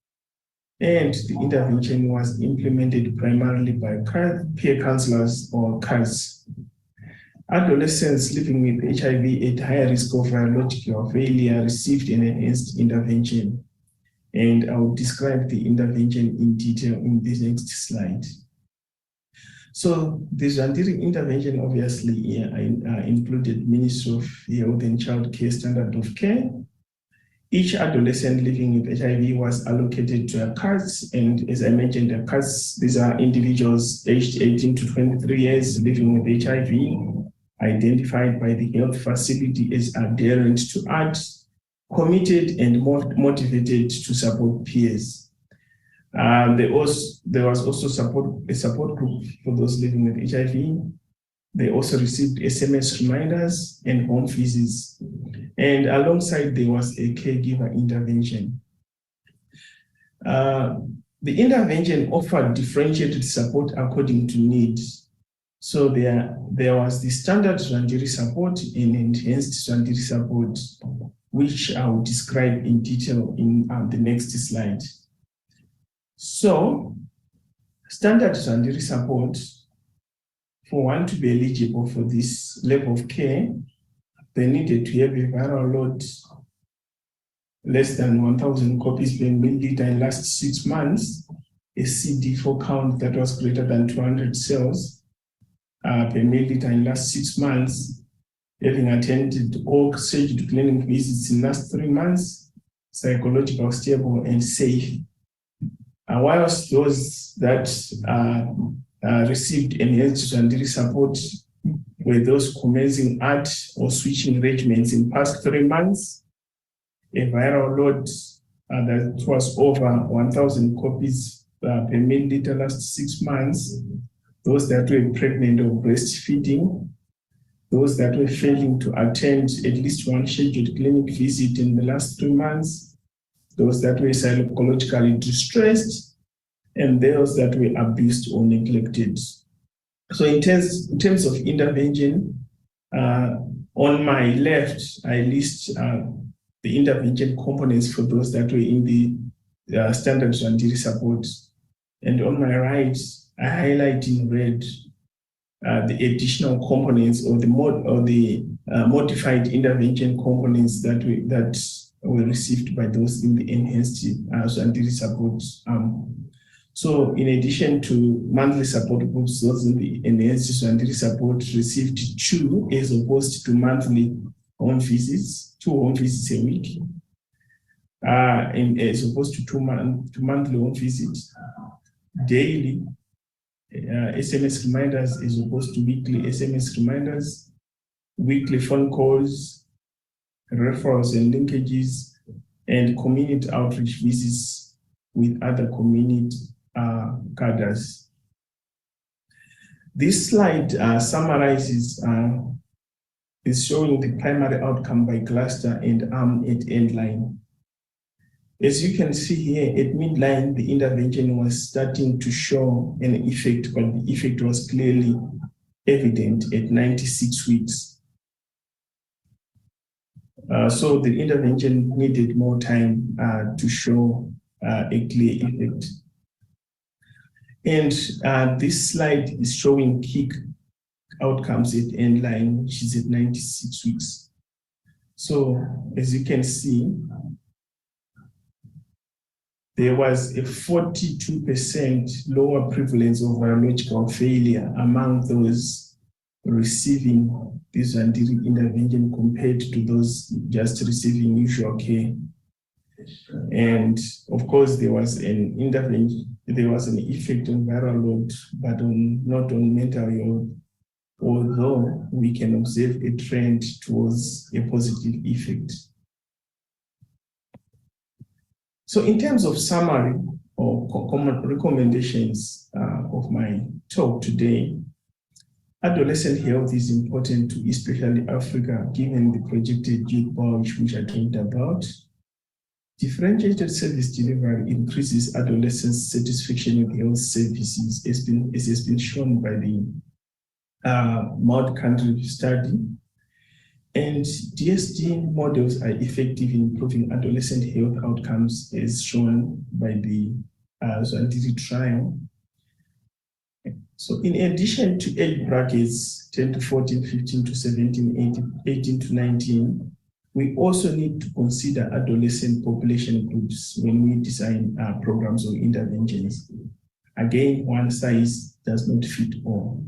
And the intervention was implemented primarily by peer counselors or CARs. Adolescents living with HIV at higher risk of virological failure received an enhanced intervention. And I will describe the intervention in detail in the next slide. So the Zwandiri intervention obviously included Ministry of Health and Child Care standard of care. Each adolescent living with HIV was allocated to a CAS, and as I mentioned, the CAS, these are individuals aged 18 to 23 years living with HIV, identified by the health facility as adherent to ACT, committed and motivated to support peers. There was also a support group for those living with HIV. They also received SMS reminders and home visits. And alongside, there was a caregiver intervention. The intervention offered differentiated support according to need. So there was the standard Zwanjiri support and enhanced Zwanjiri support, which I will describe in detail in the next slide. So, standard Zwanjiri support, for one to be eligible for this level of care, they needed to have a viral load less than 1,000 copies per milliliter in last 6 months, a CD4 count that was greater than 200 cells per milliliter in last 6 months, having attended all surgery clinic visits in last 3 months, psychological, stable, and safe. Whilst those that received enhanced Zwanjiri support were those commencing ART or switching regimens in past 3 months, a viral load that was over 1,000 copies per milliliter last 6 months, those that were pregnant or breastfeeding, those that were failing to attend at least one scheduled clinic visit in the last 3 months, those that were psychologically distressed, and those that were abused or neglected. So in terms of intervention, on my left, I list the intervention components for those that were in the standard Zwanjiri support. And on my right, I highlight in red the additional components or the modified intervention components that were received by those in the enhanced Zwanjiri support. So in addition to monthly support groups, those in the enhanced Zwanjiri support received 2 as opposed to monthly home visits, 2 home visits a week, and as opposed to 2 monthly home visits, daily SMS reminders as opposed to weekly SMS reminders, weekly phone calls, referrals and linkages, and community outreach visits with other community cadres. This slide summarizes, is showing the primary outcome by cluster and arm at end line. As you can see here, at midline, the intervention was starting to show an effect, but the effect was clearly evident at 96 weeks. So the intervention needed more time to show a clear effect. And this slide is showing key outcomes at end line, which is at 96 weeks. So as you can see, there was a 42% lower prevalence of virological failure among those receiving this Zwanjiri intervention compared to those just receiving usual care. And of course, there was an intervention, there was an effect on viral load, but not on mental health, although we can observe a trend towards a positive effect. So in terms of summary or common recommendations of my talk today, adolescent health is important to especially Africa, given the projected youth bulge which I talked about. Differentiated service delivery increases adolescents' satisfaction with health services, as has been shown by the multi-country study. And DSD models are effective in improving adolescent health outcomes, as shown by the Zwanjiri trial. So in addition to age brackets, 10 to 14, 15 to 17, 18 to 19, we also need to consider adolescent population groups when we design programs or interventions. Again, one size does not fit all.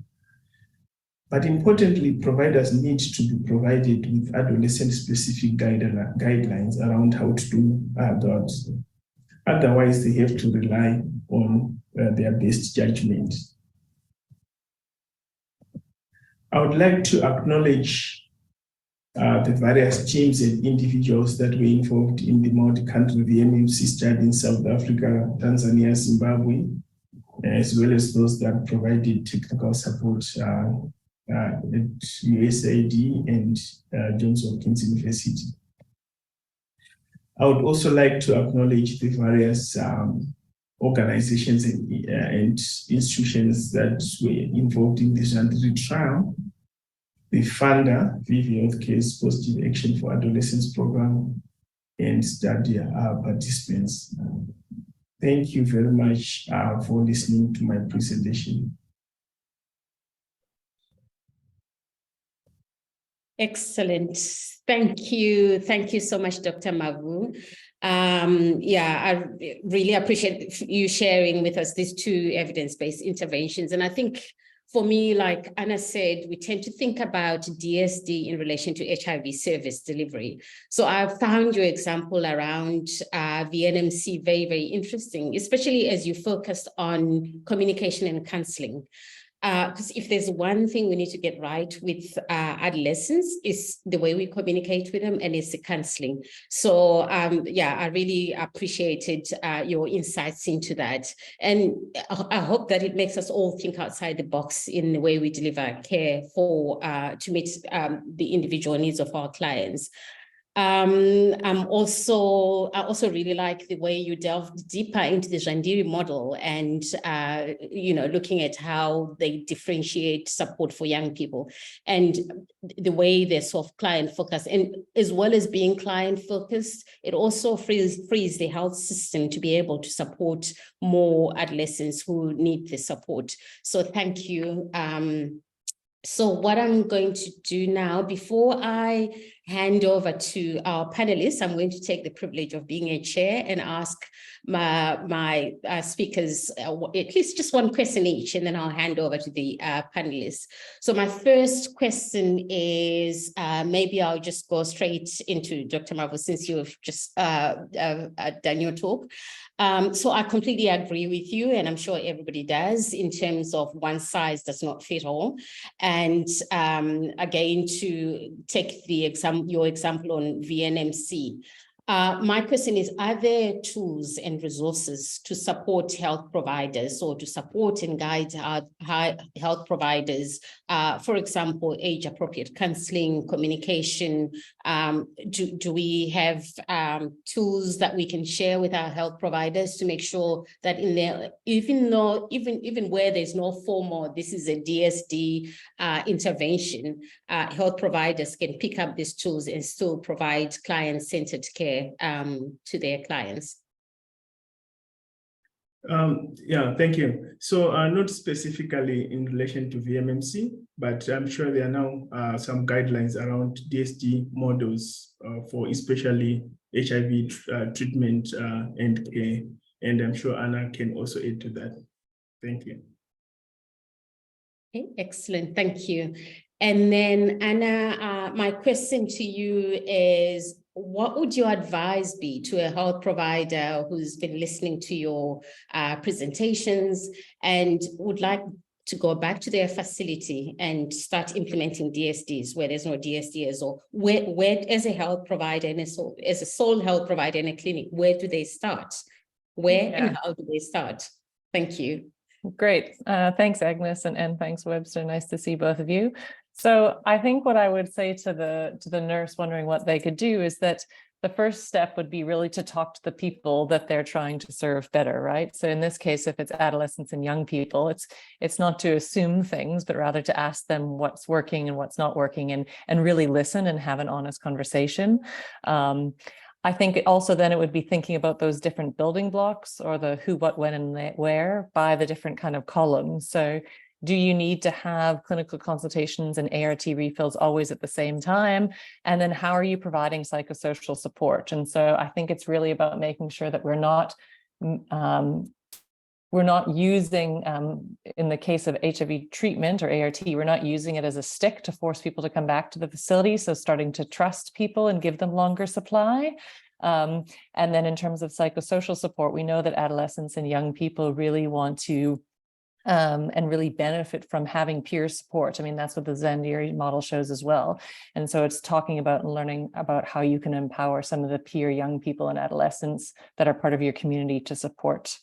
But importantly, providers need to be provided with adolescent-specific guidelines around how to do that. Otherwise, they have to rely on their best judgment. I would like to acknowledge the various teams and individuals that were involved in the multi-country VMMC study in South Africa, Tanzania, Zimbabwe, as well as those that provided technical support at USAID and Johns Hopkins University. I would also like to acknowledge the various organizations and institutions that were involved in this trial. The funder, IAVI Healthcare's Positive Action for Adolescents program, and study participants. Thank you very much for listening to my presentation. Excellent. Thank you. Thank you so much, Dr. Mavhu. I really appreciate you sharing with us these two evidence-based interventions. And I think for me, like Anna said, we tend to think about DSD in relation to HIV service delivery. So I found your example around VNMC very, very interesting, especially as you focused on communication and counseling. Because if there's one thing we need to get right with adolescents is the way we communicate with them, and it's the counseling. So I really appreciated your insights into that. And I hope that it makes us all think outside the box in the way we deliver care to meet the individual needs of our clients. I also really like the way you delved deeper into the Zandiri model and, looking at how they differentiate support for young people and the way they're sort of client focused. And as well as being client focused, it also frees the health system to be able to support more adolescents who need the support. So thank you. So what I'm going to do now, before I hand over to our panelists, I'm going to take the privilege of being a chair and ask my speakers at least just one question each, and then I'll hand over to the panelists. So my first question is, maybe I'll just go straight into Dr. Mavhu, since you've just done your talk. So I completely agree with you, and I'm sure everybody does, in terms of one size does not fit all. And again, to take your example on VNMC, my question is, are there tools and resources to support health providers or to support and guide health providers, for example, age-appropriate counseling, communication? Do we have tools that we can share with our health providers to make sure that in there, even where there's no formal, this is a DSD intervention, health providers can pick up these tools and still provide client-centered care to their clients? Thank you. So not specifically in relation to VMMC, but I'm sure there are now some guidelines around DSD models for especially HIV treatment and care. And I'm sure Anna can also add to that. Thank you. Okay, excellent. Thank you. And then Anna, my question to you is, what would your advice be to a health provider who's been listening to your presentations and would like to go back to their facility and start implementing DSDs where there's no DSDs, or where as a health provider and as a sole health provider in a clinic, where do they start? And how do they start? Thank you. Great. Thanks, Agnes, and thanks, Webster. Nice to see both of you. So I think what I would say to the nurse wondering what they could do is that the first step would be really to talk to the people that they're trying to serve better, right? So in this case, if it's adolescents and young people, it's not to assume things, but rather to ask them what's working and what's not working, and really listen and have an honest conversation. I think also then it would be thinking about those different building blocks, or the who, what, when, and where by the different kind of columns. So do you need to have clinical consultations and ART refills always at the same time? And then how are you providing psychosocial support? And so I think it's really about making sure that we're not we're not using, in the case of HIV treatment or ART, we're not using it as a stick to force people to come back to the facility. So starting to trust people and give them longer supply. And then in terms of psychosocial support, we know that adolescents and young people really want to and really benefit from having peer support. I mean, that's what the Zandiri model shows as well. And so it's talking about and learning about how you can empower some of the peer young people and adolescents that are part of your community to support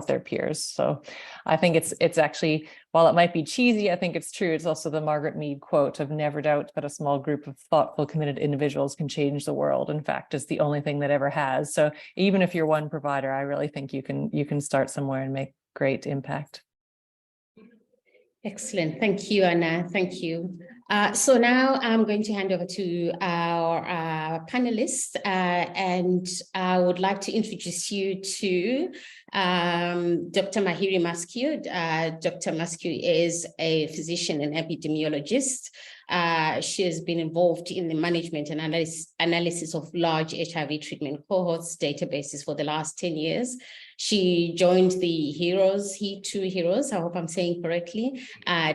their peers. So I think it's actually, while it might be cheesy, I think it's true. It's also the Margaret Mead quote of never doubt that a small group of thoughtful, committed individuals can change the world. In fact, it's the only thing that ever has. So even if you're one provider, I really think you can start somewhere and make great impact. Excellent. Thank you, Anna. Thank you. So now I'm going to hand over to our panelists, and I would like to introduce you to Dr. Mhairi Maskew. Dr. Maskew is a physician and epidemiologist. She has been involved in the management and analysis of large HIV treatment cohorts databases for the last 10 years. She joined the He2 Heroes, I hope I'm saying correctly,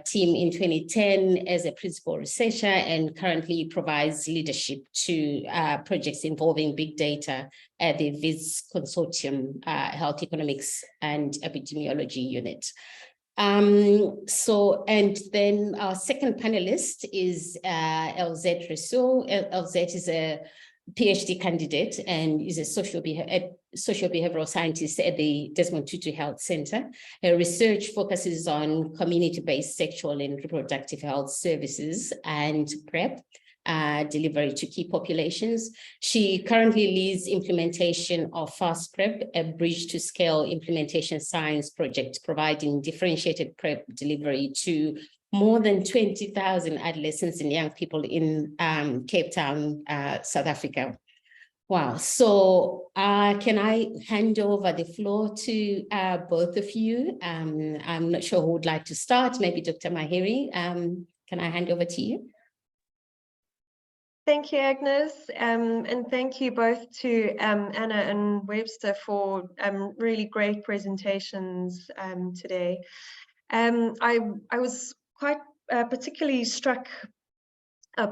team in 2010 as a principal researcher, and currently provides leadership to projects involving big data at the VIS Consortium Health Economics and Epidemiology Unit. And then our second panelist is Elzette Rousseau. Elzette is a PhD candidate and is a social behavioral scientist at the Desmond Tutu Health Center. Her research focuses on community-based sexual and reproductive health services and PrEP delivery to key populations. She currently leads implementation of Fast PrEP, a bridge to scale implementation science project providing differentiated PrEP delivery to more than 20,000 adolescents and young people in Cape Town, South Africa. Wow. So can I hand over the floor to both of you? I'm not sure who would like to start. Maybe Dr. Mhairi. Can I hand over to you? Thank you, Agnes, and thank you both to Anna and Webster for really great presentations today. I was quite particularly struck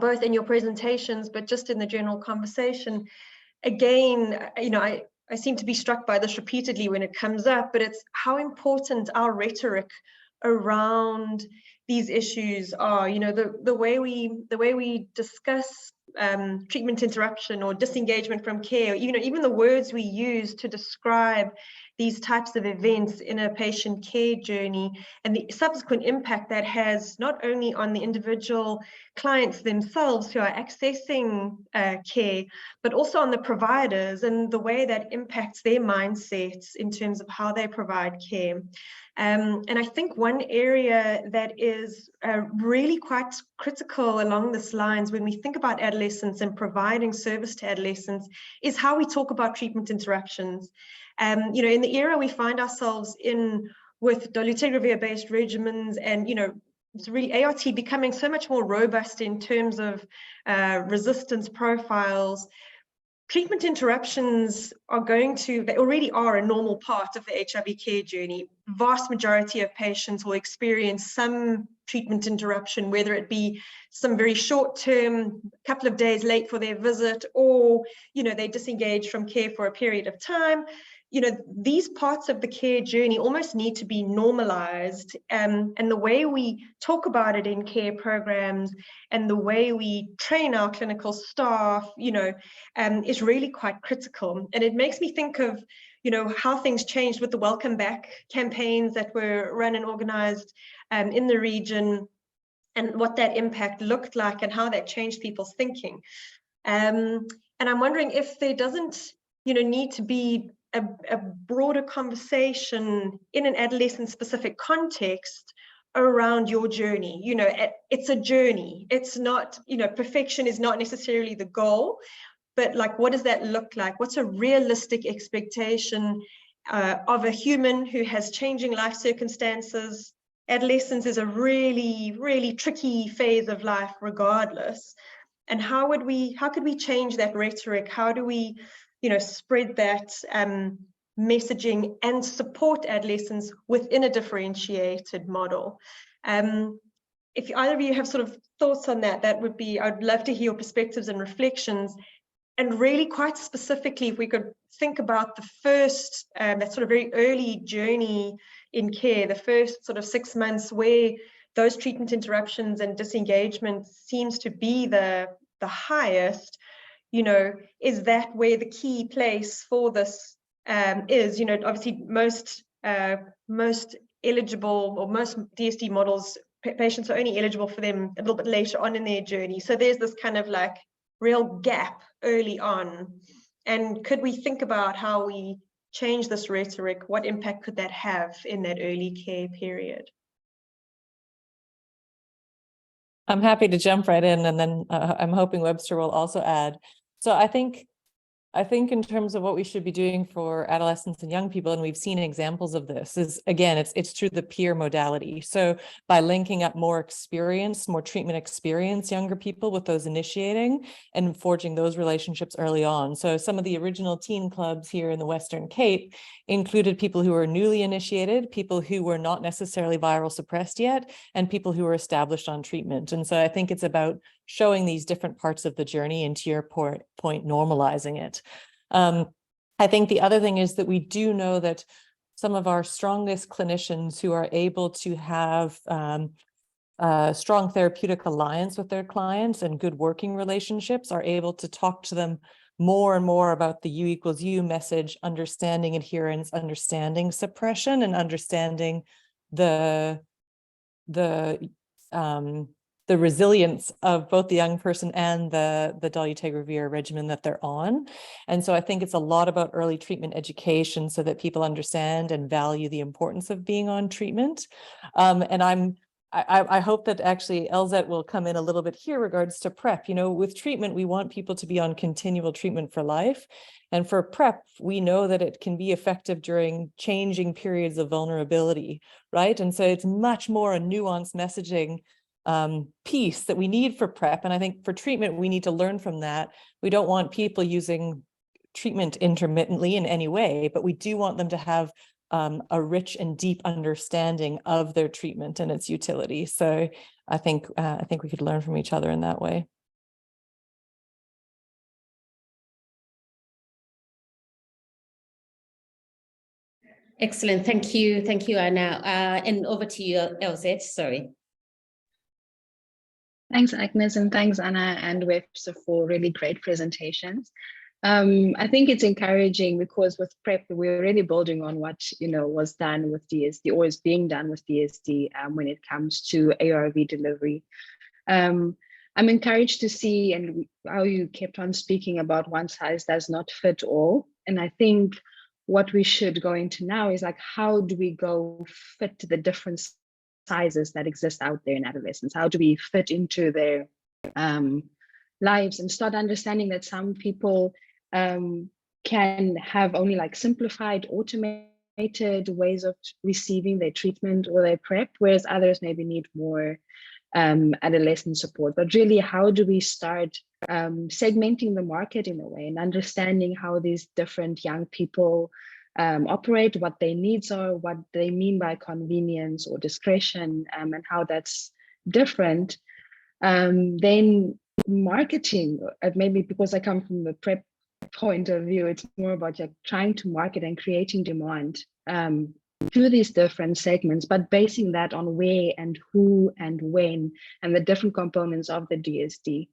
both in your presentations, but just in the general conversation. Again, you know, I seem to be struck by this repeatedly when it comes up, but it's how important our rhetoric around these issues are. You know, the way we discuss treatment interruption or disengagement from care, even the words we use to describe these types of events in a patient care journey, and the subsequent impact that has not only on the individual clients themselves who are accessing care, but also on the providers and the way that impacts their mindsets in terms of how they provide care. And I think one area that is really quite critical along this lines when we think about adolescents and providing service to adolescents is how we talk about treatment interruptions. You know, in the era we find ourselves in with dolutegravir-based regimens and, you know, it's really ART becoming so much more robust in terms of resistance profiles. Treatment interruptions they already are a normal part of the HIV care journey. Vast majority of patients will experience some treatment interruption, whether it be some very short term, couple of days late for their visit, or, you know, they disengage from care for a period of time. You know, these parts of the care journey almost need to be normalized, and the way we talk about it in care programs and the way we train our clinical staff, you know, is really quite critical. And it makes me think of, you know, how things changed with the Welcome Back campaigns that were run and organized in the region, and what that impact looked like and how that changed people's thinking. And I'm wondering if there doesn't, you know, need to be a broader conversation in an adolescent specific context around your journey. You know, it's a journey. It's not, you know, perfection is not necessarily the goal, but like, what does that look like? What's a realistic expectation of a human who has changing life circumstances? Adolescence is a really, really tricky phase of life regardless. And how could we change that rhetoric? How do we, you know, spread that messaging and support adolescents within a differentiated model. If either of you have sort of thoughts on that, that would be, I'd love to hear your perspectives and reflections. And really quite specifically, if we could think about the first, that sort of very early journey in care, the first sort of 6 months where those treatment interruptions and disengagement seems to be the highest, you know, is that where the key place for this is? You know, obviously most eligible, or most DSD models, patients are only eligible for them a little bit later on in their journey. So there's this kind of like real gap early on. And could we think about how we change this rhetoric? What impact could that have in that early care period? I'm happy to jump right in, and then I'm hoping Webster will also add. So I think in terms of what we should be doing for adolescents and young people, and we've seen examples of this, is again, it's through the peer modality. So by linking up more treatment experience younger people with those initiating and forging those relationships early on. So some of the original teen clubs here in the Western Cape included people who were newly initiated, people who were not necessarily viral suppressed yet, and people who were established on treatment. And so I think it's about showing these different parts of the journey, and to your point, normalizing it. I think the other thing is that we do know that some of our strongest clinicians who are able to have strong therapeutic alliance with their clients and good working relationships are able to talk to them more and more about the U=U message, understanding adherence, understanding suppression, and understanding the resilience of both the young person and the dolutegravir regimen that they're on. And so I think it's a lot about early treatment education so that people understand and value the importance of being on treatment. And I hope that actually Elzette will come in a little bit here regards to PrEP. You know, with treatment, we want people to be on continual treatment for life. And for PrEP, we know that it can be effective during changing periods of vulnerability, right? And so it's much more a nuanced messaging piece that we need for PrEP. And I think for treatment, we need to learn from that. We don't want people using treatment intermittently in any way, but we do want them to have a rich and deep understanding of their treatment and its utility. So I think we could learn from each other in that way. Excellent. Thank you, Anna. And over to you, Elzette. Sorry. Thanks, Agnes, and thanks, Anna and Webster, for really great presentations. I think it's encouraging because with PrEP, we're really building on what was done with DSD, or is being done with DSD when it comes to ARV delivery. I'm encouraged to see and how you kept on speaking about one size does not fit all. And I think what we should go into now is like, how do we go fit the different sizes that exist out there in adolescence? How do we fit into their lives and start understanding that some people can have only like simplified, automated ways of receiving their treatment or their PrEP, whereas others maybe need more adolescent support. But really, how do we start segmenting the market in a way and understanding how these different young people operate, what their needs are, what they mean by convenience or discretion, and how that's different. Then marketing, maybe because I come from the PrEP point of view, it's more about like trying to market and creating demand through these different segments, but basing that on where and who and when and the different components of the DSD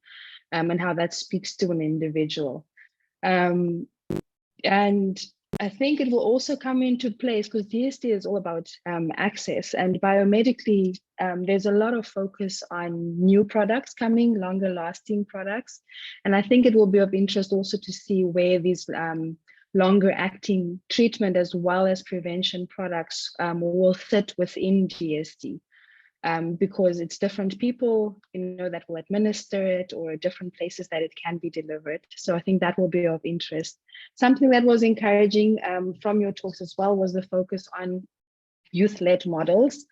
and how that speaks to an individual. And I think it will also come into place because DSD is all about access, and biomedically, there's a lot of focus on new products coming, longer lasting products. And I think it will be of interest also to see where these longer acting treatment as well as prevention products will fit within DSD. Because it's different people, that will administer it, or different places that it can be delivered. So I think that will be of interest. Something that was encouraging from your talks as well was the focus on youth-led models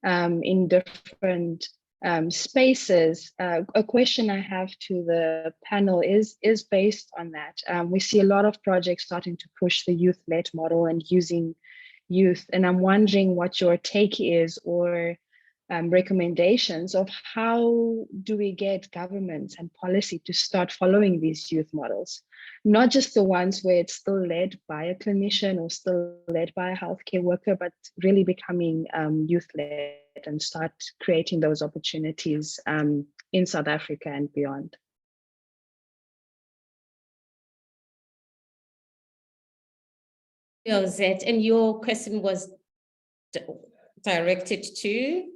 in different spaces. A question I have to the panel is based on that. We see a lot of projects starting to push the youth-led model and using youth, and I'm wondering what your take is, or recommendations of how do we get governments and policy to start following these youth models, not just the ones where it's still led by a clinician or still led by a healthcare worker, but really becoming youth-led and start creating those opportunities in South Africa and beyond. Elzette, and your question was directed to?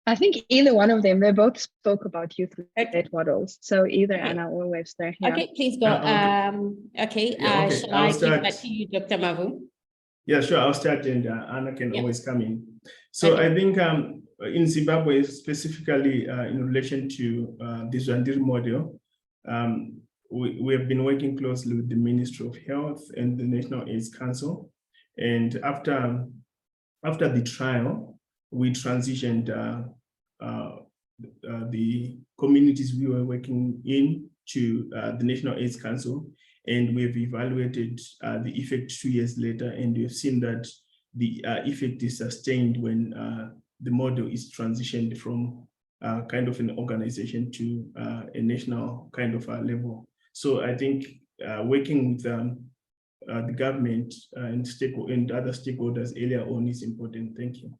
I think either one of them, they both spoke about youth-led models. So either Anna or Webster. Yeah. Okay, please go. Okay, shall I give that to you, Dr. Mavhu? Yeah, sure. I'll start, and Anna can always come in. So I think in Zimbabwe, specifically in relation to this Wandiri model, we have been working closely with the Ministry of Health and the National AIDS Council. And after the trial, we transitioned the communities we were working in to the National AIDS Council, and we've evaluated the effect 2 years later, and we've seen that the effect is sustained when the model is transitioned from kind of an organization to a national kind of level. So I think working with the government and other stakeholders earlier on is important. Thank you.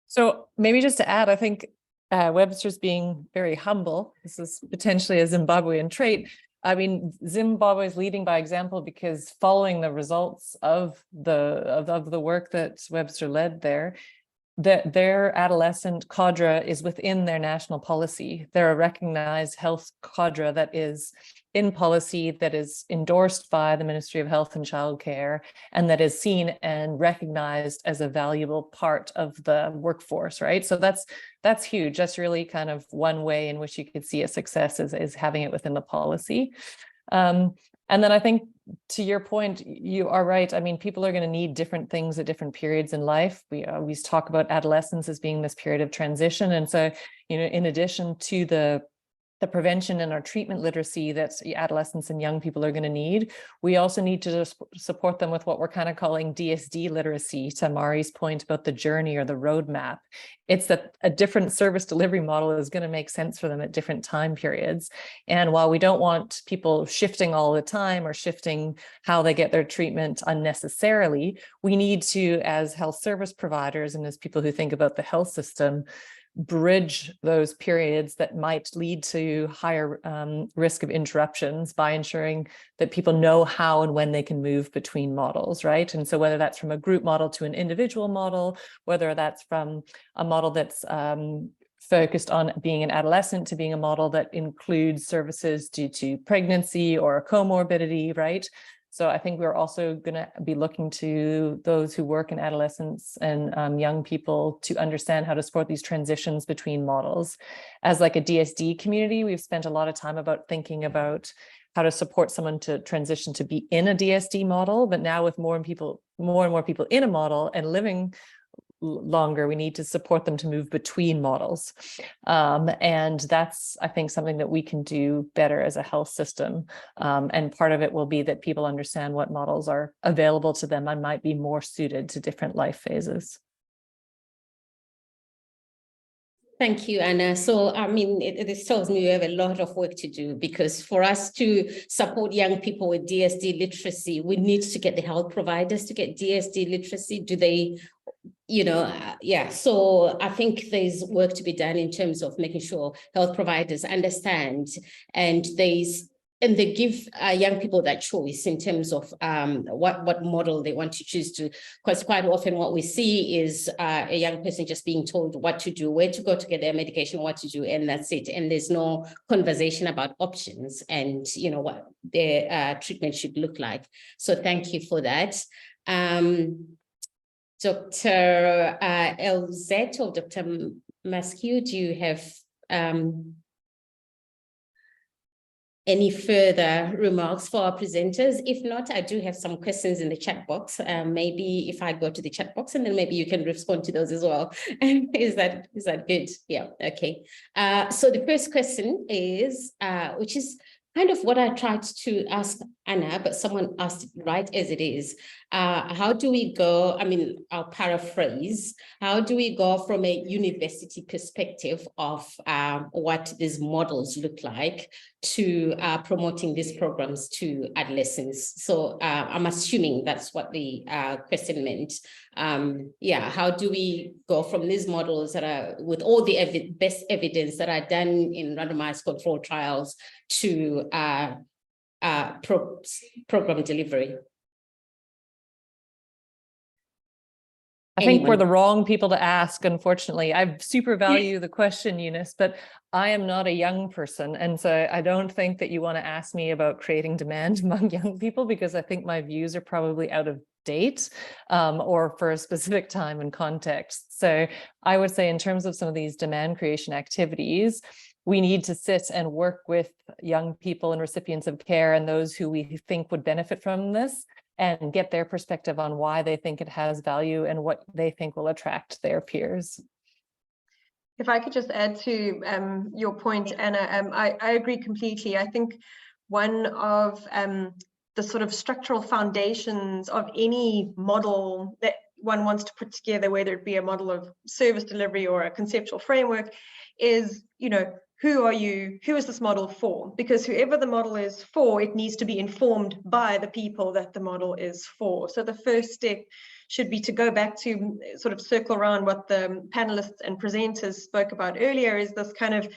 So maybe just to add, I think Webster's being very humble. This is potentially a Zimbabwean trait. I mean, Zimbabwe is leading by example because following the results of the work that Webster led there, that their adolescent cadre is within their national policy. They're a recognized health cadre that is in policy, that is endorsed by the Ministry of Health and Childcare, and that is seen and recognized as a valuable part of the workforce, right? So that's huge. That's really kind of one way in which you could see a success is having it within the policy. And then I think to your point, you are right. I mean, people are going to need different things at different periods in life. We always talk about adolescence as being this period of transition. And so, you know, in addition to the prevention and our treatment literacy that adolescents and young people are going to need, we also need to support them with what we're kind of calling DSD literacy, to Mhairi's point about the journey or the roadmap. It's that a different service delivery model is going to make sense for them at different time periods. And while we don't want people shifting all the time or shifting how they get their treatment unnecessarily, we need to, as health service providers and as people who think about the health system, bridge those periods that might lead to higher risk of interruptions by ensuring that people know how and when they can move between models, right? And so whether that's from a group model to an individual model, whether that's from a model that's focused on being an adolescent to being a model that includes services due to pregnancy or a comorbidity, right? So I think we're also going to be looking to those who work in adolescents and young people to understand how to support these transitions between models. As like a DSD community, we've spent a lot of time about thinking about how to support someone to transition to be in a DSD model, but now with more and more people in a model and living longer, we need to support them to move between models. And that's, I think, something that we can do better as a health system. And part of it will be that people understand what models are available to them and might be more suited to different life phases. Thank you, Anna. So, I mean, this tells me we have a lot of work to do, because for us to support young people with DSD literacy, we need to get the health providers to get DSD literacy. Do they, you know, yeah. So I think there's work to be done in terms of making sure health providers understand, and they give young people that choice in terms of what model they want to choose to, because quite often what we see is a young person just being told what to do, where to go to get their medication, what to do, and that's it. And there's no conversation about options and, you know, what their treatment should look like. So thank you for that. Dr. Elzette or Dr. Maskew, do you have any further remarks for our presenters? If not, I do have some questions in the chat box. Maybe if I go to the chat box and then maybe you can respond to those as well. Is that good? Yeah, okay. So the first question is, which is kind of what I tried to ask Anna, but someone asked it right as it is. How do we go, I mean, I'll paraphrase, how do we go from a university perspective of what these models look like to promoting these programs to adolescents? So I'm assuming that's what the question meant. Yeah, how do we go from these models that are with all the best evidence that are done in randomized controlled trials to program delivery? I think we're the wrong people to ask, unfortunately. I super value the question, Eunice, but I am not a young person. And so I don't think that you want to ask me about creating demand among young people, because I think my views are probably out of date or for a specific time and context. So I would say in terms of some of these demand creation activities, we need to sit and work with young people and recipients of care and those who we think would benefit from this, and get their perspective on why they think it has value and what they think will attract their peers. If I could just add to your point, Anna, I agree completely. I think one of the sort of structural foundations of any model that one wants to put together, whether it be a model of service delivery or a conceptual framework, is, you know, who are you? Who is this model for? Because whoever the model is for, it needs to be informed by the people that the model is for. So the first step should be to go back to sort of circle around what the panelists and presenters spoke about earlier, is this kind of,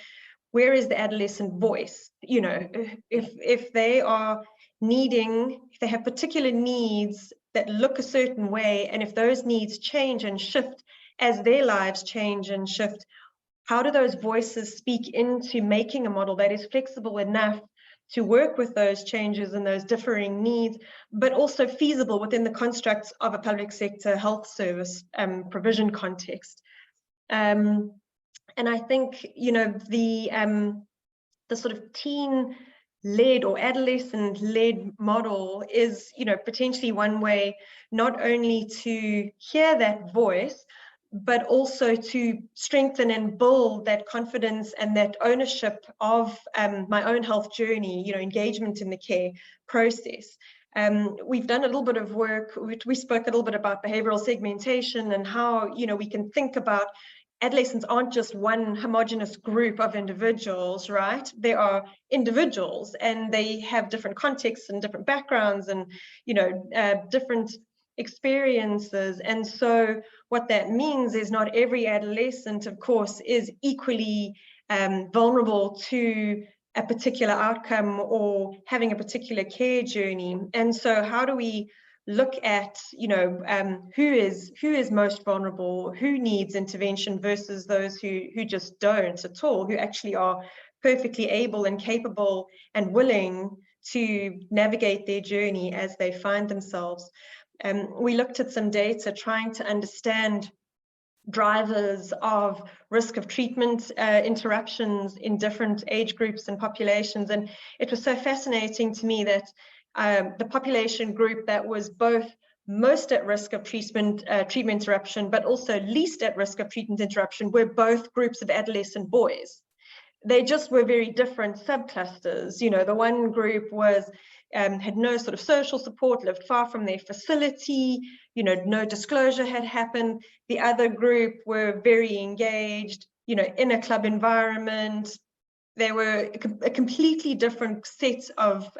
where is the adolescent voice? You know, if they are needing, if they have particular needs that look a certain way, and if those needs change and shift as their lives change and shift, how do those voices speak into making a model that is flexible enough to work with those changes and those differing needs, but also feasible within the constructs of a public sector health service provision context? And I think, you know, the sort of teen-led or adolescent-led model is, you know, potentially one way not only to hear that voice, but also to strengthen and build that confidence and that ownership of my own health journey, you know, engagement in the care process. We've done a little bit of work, we spoke a little bit about behavioral segmentation and how, you know, we can think about adolescents aren't just one homogenous group of individuals, right? They are individuals and they have different contexts and different backgrounds and, you know, different experiences. And so what that means is not every adolescent, of course, is equally vulnerable to a particular outcome or having a particular care journey. And so how do we look at, you know, who is most vulnerable, who needs intervention versus those who just don't at all, who actually are perfectly able and capable and willing to navigate their journey as they find themselves. We looked at some data trying to understand drivers of risk of treatment interruptions in different age groups and populations. And it was so fascinating to me that the population group that was both most at risk of treatment interruption, but also least at risk of treatment interruption, were both groups of adolescent boys. They just were very different subclusters. You know, the one group was had no sort of social support, lived far from their facility, you know, no disclosure had happened. The other group were very engaged, you know, in a club environment. They were a completely different set of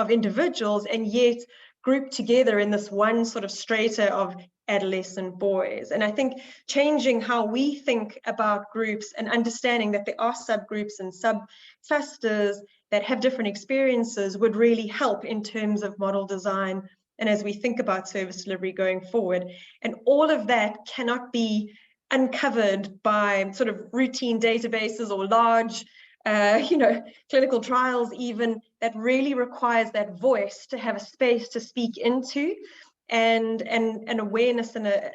individuals, and yet grouped together in this one sort of strata of adolescent boys. And I think changing how we think about groups and understanding that there are subgroups and subclusters that have different experiences would really help in terms of model design and as we think about service delivery going forward. And all of that cannot be uncovered by sort of routine databases or large you know, clinical trials even. That really requires that voice to have a space to speak into, and an awareness and a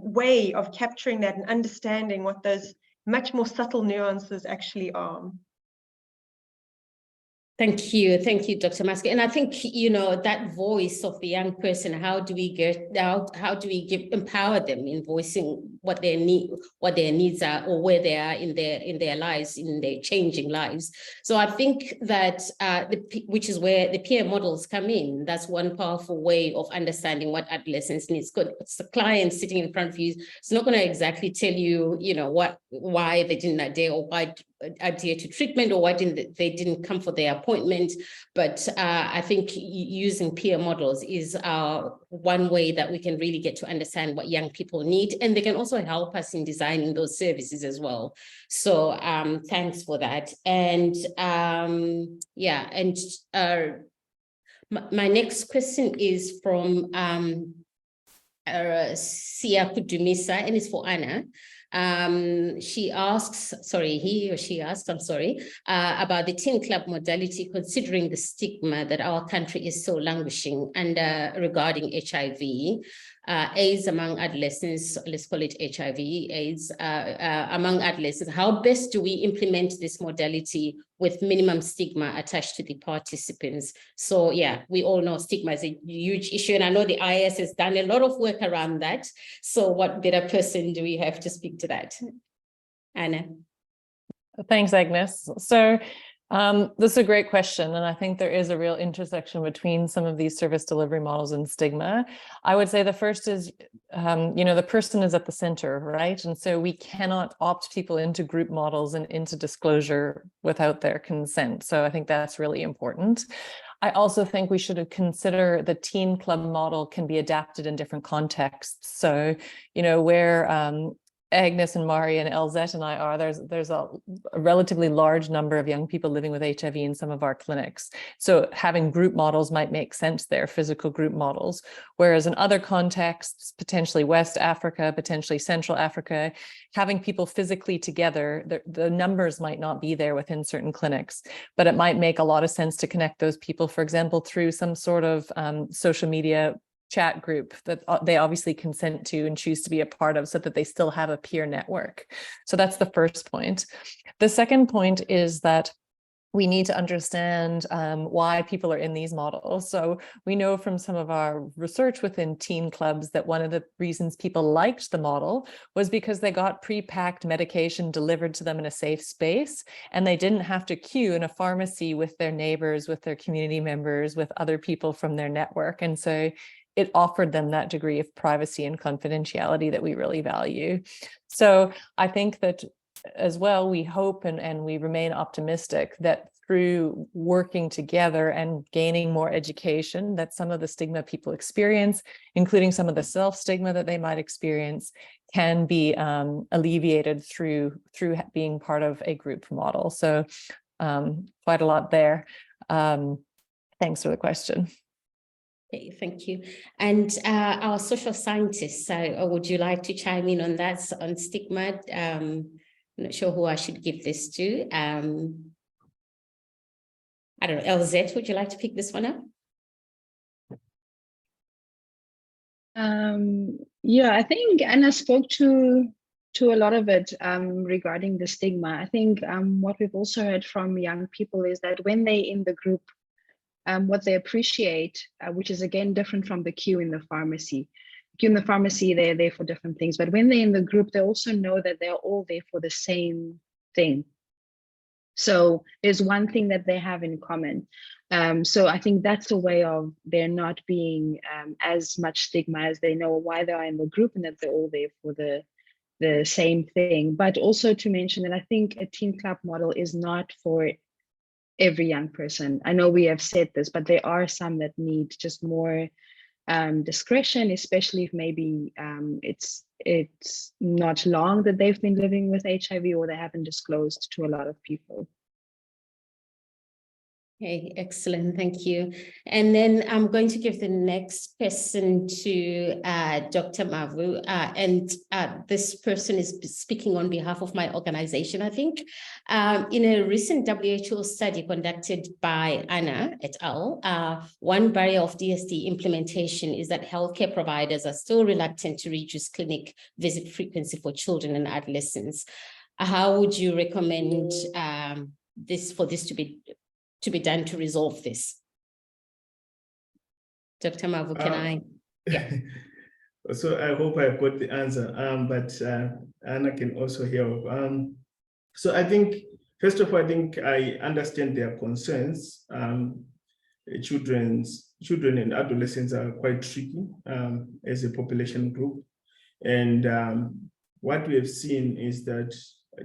way of capturing that and understanding what those much more subtle nuances actually are. Thank you, Dr. Maskew. And I think, that voice of the young person, how do we empower them in voicing what their needs are, or where they are in their lives, in their changing lives. So I think that which is where the peer models come in. That's one powerful way of understanding what adolescents need. It's the client sitting in front of you. It's not going to exactly tell you, why they didn't adhere, or why adhere to treatment, or why they didn't come for their appointment. But I think using peer models is one way that we can really get to understand what young people need, and they can also help us in designing those services as well. So thanks for that. And my next question is from Sia Kudumisa, and it's for Anna. He or she asks, about the teen club modality, considering the stigma that our country is so languishing under regarding HIV, AIDS among adolescents. Let's call it HIV AIDS among adolescents. How best do we implement this modality with minimum stigma attached to the participants? So yeah, we all know stigma is a huge issue, and I know the IS has done a lot of work around that. So what better person do we have to speak to that? Anna. Thanks, Agnes. So this is a great question, and I think there is a real intersection between some of these service delivery models and stigma. I would say the first is, the person is at the center, right? And so we cannot opt people into group models and into disclosure without their consent. So I think that's really important. I also think we should consider the teen club model can be adapted in different contexts. So, where Agnes and Mhairi and Elzette and I are, there's a relatively large number of young people living with HIV in some of our clinics. So having group models might make sense there, physical group models. Whereas in other contexts, potentially West Africa, potentially Central Africa, having people physically together, the numbers might not be there within certain clinics, but it might make a lot of sense to connect those people, for example, through some sort of social media chat group that they obviously consent to and choose to be a part of, so that they still have a peer network. So that's the first point. The second point is that we need to understand why people are in these models. So we know from some of our research within teen clubs that one of the reasons people liked the model was because they got pre-packed medication delivered to them in a safe space, and they didn't have to queue in a pharmacy with their neighbors, with their community members, with other people from their network. And so it offered them that degree of privacy and confidentiality that we really value. So I think that as well, we hope and we remain optimistic that through working together and gaining more education, that some of the stigma people experience, including some of the self-stigma that they might experience, can be alleviated through being part of a group model. So quite a lot there. Thanks for the question. Okay, thank you. And our social scientists, would you like to chime in on that, on stigma? I'm not sure who I should give this to. I don't know, Elzette, would you like to pick this one up? Yeah, I think Anna spoke to a lot of it regarding the stigma. I think what we've also heard from young people is that when they're in the group, what they appreciate, which is again different from the queue in the pharmacy. In the pharmacy, they're there for different things, but when they're in the group, they also know that they're all there for the same thing. So there's one thing that they have in common. So I think that's a way of there not being as much stigma, as they know why they are in the group and that they're all there for the same thing. But also to mention that I think a teen club model is not for every young person. I know we have said this, but there are some that need just more discretion, especially if maybe it's not long that they've been living with HIV or they haven't disclosed to a lot of people. Okay, excellent, thank you. And then I'm going to give the next person to Dr. Mavhu, and this person is speaking on behalf of my organization, I think. In a recent WHO study conducted by Anna et al., one barrier of DSD implementation is that healthcare providers are still reluctant to reduce clinic visit frequency for children and adolescents. How would you recommend this to be to be done to resolve this? Dr. Mavhu, can I? Yeah. So I hope I've got the answer, but Anna can also help. So I think, first of all, I think I understand their concerns. Children and adolescents are quite tricky as a population group. And what we have seen is that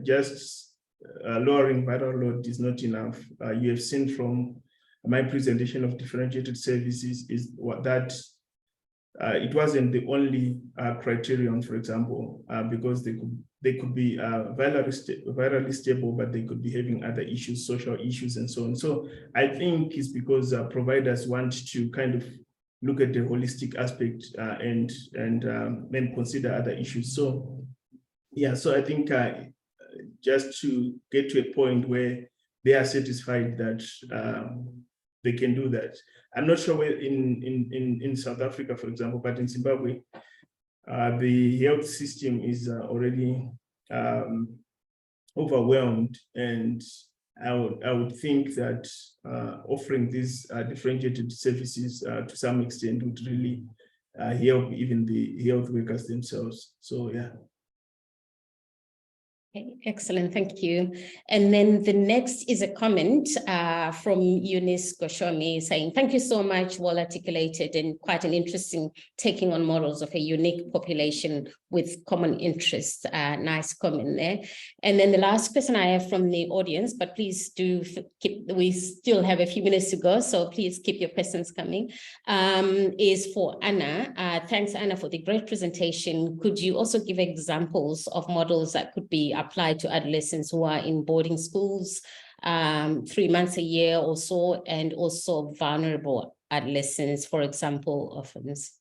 just lowering viral load is not enough. You have seen from my presentation of differentiated services is that it wasn't the only criterion, for example, because they could be virally stable, but they could be having other issues, social issues, and so on. So I think it's because providers want to kind of look at the holistic aspect and then consider other issues. So yeah, so I think just to get to a point where they are satisfied that they can do that. I'm not sure where in South Africa, for example, but in Zimbabwe, the health system is already overwhelmed, and I would think that offering these differentiated services to some extent would really help even the health workers themselves. So yeah. Okay, excellent, thank you. And then the next is a comment from Eunice Goshomi saying, thank you so much, well articulated and quite an interesting taking on models of a unique population with common interests. Nice comment there. And then the last question I have from the audience, but please do keep, we still have a few minutes to go, so please keep your questions coming, is for Anna. Thanks, Anna, for the great presentation. Could you also give examples of models that could be applied to adolescents who are in boarding schools 3 months a year or so, and also vulnerable adolescents, for example, orphans?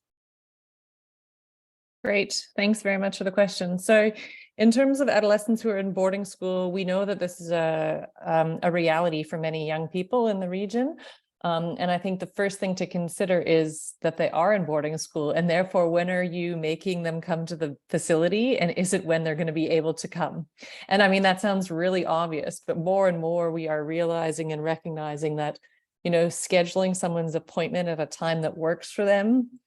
Great, thanks very much for the question. So in terms of adolescents who are in boarding school, we know that this is a reality for many young people in the region. And I think the first thing to consider is that they are in boarding school, and therefore, when are you making them come to the facility, and is it when they're going to be able to come? And I mean, that sounds really obvious, but more and more we are realizing and recognizing that, you know, scheduling someone's appointment at a time that works for them,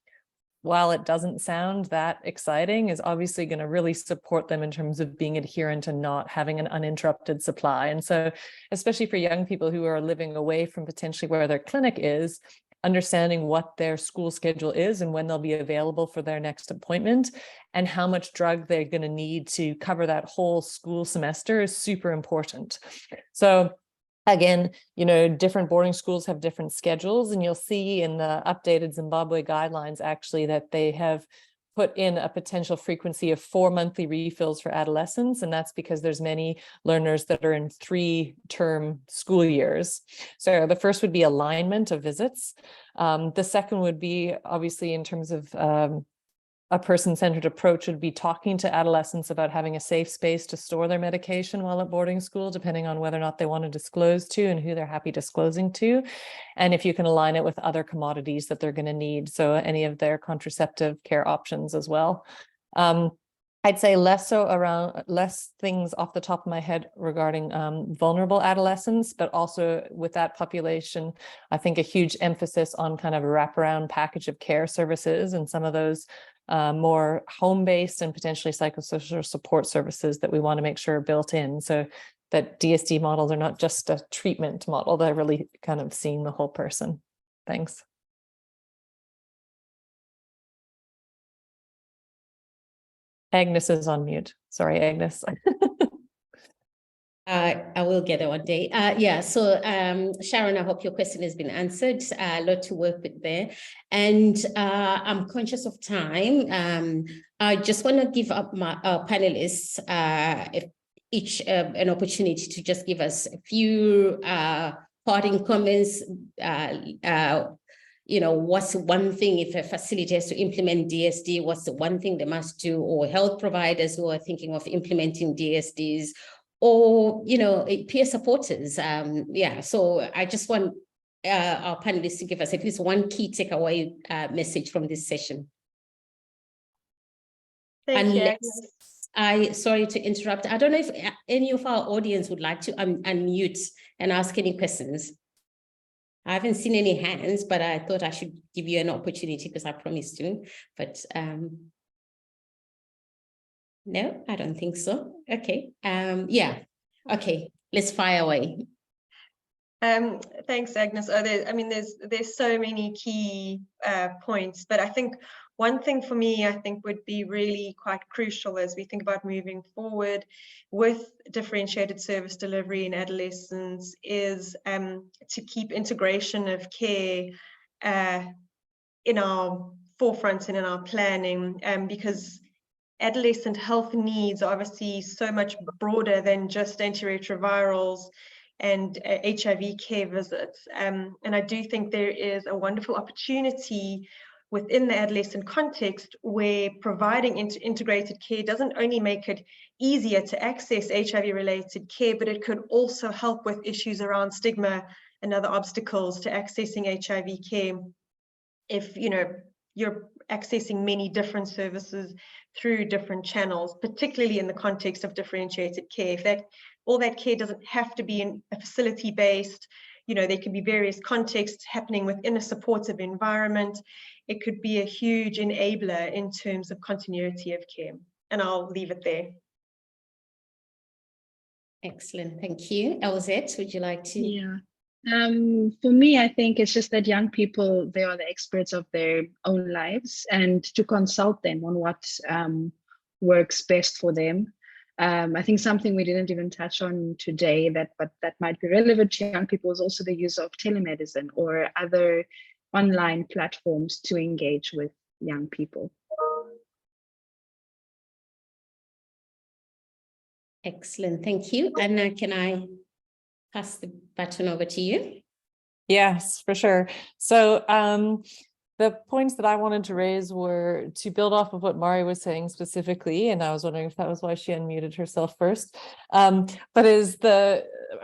while it doesn't sound that exciting, is obviously going to really support them in terms of being adherent and not having an uninterrupted supply. And so, especially for young people who are living away from potentially where their clinic is, understanding what their school schedule is and when they'll be available for their next appointment and how much drug they're going to need to cover that whole school semester is super important. So again, you know, different boarding schools have different schedules, and you'll see in the updated Zimbabwe guidelines actually that they have put in a potential frequency of 4 monthly refills for adolescents, and that's because there's many learners that are in 3-term school years. So the first would be alignment of visits. The second would be obviously in terms of a person-centered approach would be talking to adolescents about having a safe space to store their medication while at boarding school, depending on whether or not they want to disclose to and who they're happy disclosing to. And if you can align it with other commodities that they're going to need, so any of their contraceptive care options as well. I'd say less things off the top of my head regarding vulnerable adolescents, but also with that population, I think a huge emphasis on kind of a wraparound package of care services and some of those more home-based and potentially psychosocial support services that we want to make sure are built in, so that DSD models are not just a treatment model, they're really kind of seeing the whole person. Thanks. Agnes is on mute. Sorry, Agnes. I will get it one day. Yeah, so Sharon, I hope your question has been answered. A lot to work with there. And I'm conscious of time. I just want to give up our panelists each an opportunity to just give us a few parting comments. You know, what's the one thing if a facility has to implement DSD, what's the one thing they must do, or health providers who are thinking of implementing DSDs, or, you know, peer supporters. Yeah, so I just want our panelists to give us at least one key takeaway message from this session. Thank you. Sorry to interrupt. I don't know if any of our audience would like to unmute and ask any questions. I haven't seen any hands, but I thought I should give you an opportunity because I promised to. But no, I don't think so. Okay. Yeah. Okay. Let's fire away. Thanks, Agnes. Oh, there's so many key points, but I think one thing for me, I think would be really quite crucial as we think about moving forward with differentiated service delivery in adolescents is to keep integration of care in our forefront and in our planning, because adolescent health needs are obviously so much broader than just antiretrovirals and HIV care visits. And I do think there is a wonderful opportunity within the adolescent context where providing integrated care doesn't only make it easier to access HIV-related care, but it could also help with issues around stigma and other obstacles to accessing HIV care. If you're accessing many different services through different channels, particularly in the context of differentiated care. If all that care doesn't have to be in a facility-based, there can be various contexts happening within a supportive environment. It could be a huge enabler in terms of continuity of care. And I'll leave it there. Excellent, thank you. Elzette, would you like to? Yeah. For me, I think it's just that young people, they are the experts of their own lives, and to consult them on what works best for them. I think something we didn't even touch on today but that might be relevant to young people is also the use of telemedicine or other online platforms to engage with young people. Excellent, thank you. Anna, can I pass the baton over to you? Yes, for sure. So the points that I wanted to raise were to build off of what Mhairi was saying specifically, and I was wondering if that was why she unmuted herself first, but is a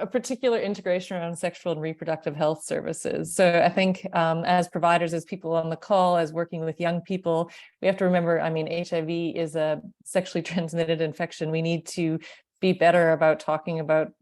particular integration around sexual and reproductive health services. So I think as providers, as people on the call, as working with young people, we have to remember, HIV is a sexually transmitted infection. We need to be better about talking about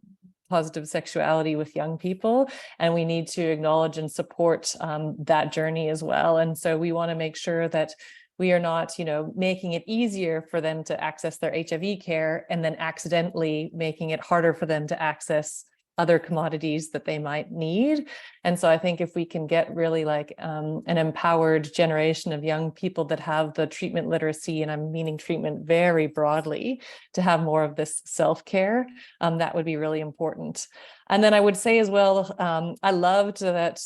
positive sexuality with young people, and we need to acknowledge and support that journey as well. And so we want to make sure that we are not, making it easier for them to access their HIV care and then accidentally making it harder for them to access other commodities that they might need. And so I think if we can get really like an empowered generation of young people that have the treatment literacy, and I'm meaning treatment very broadly, to have more of this self-care, that would be really important. And then I would say as well, I loved that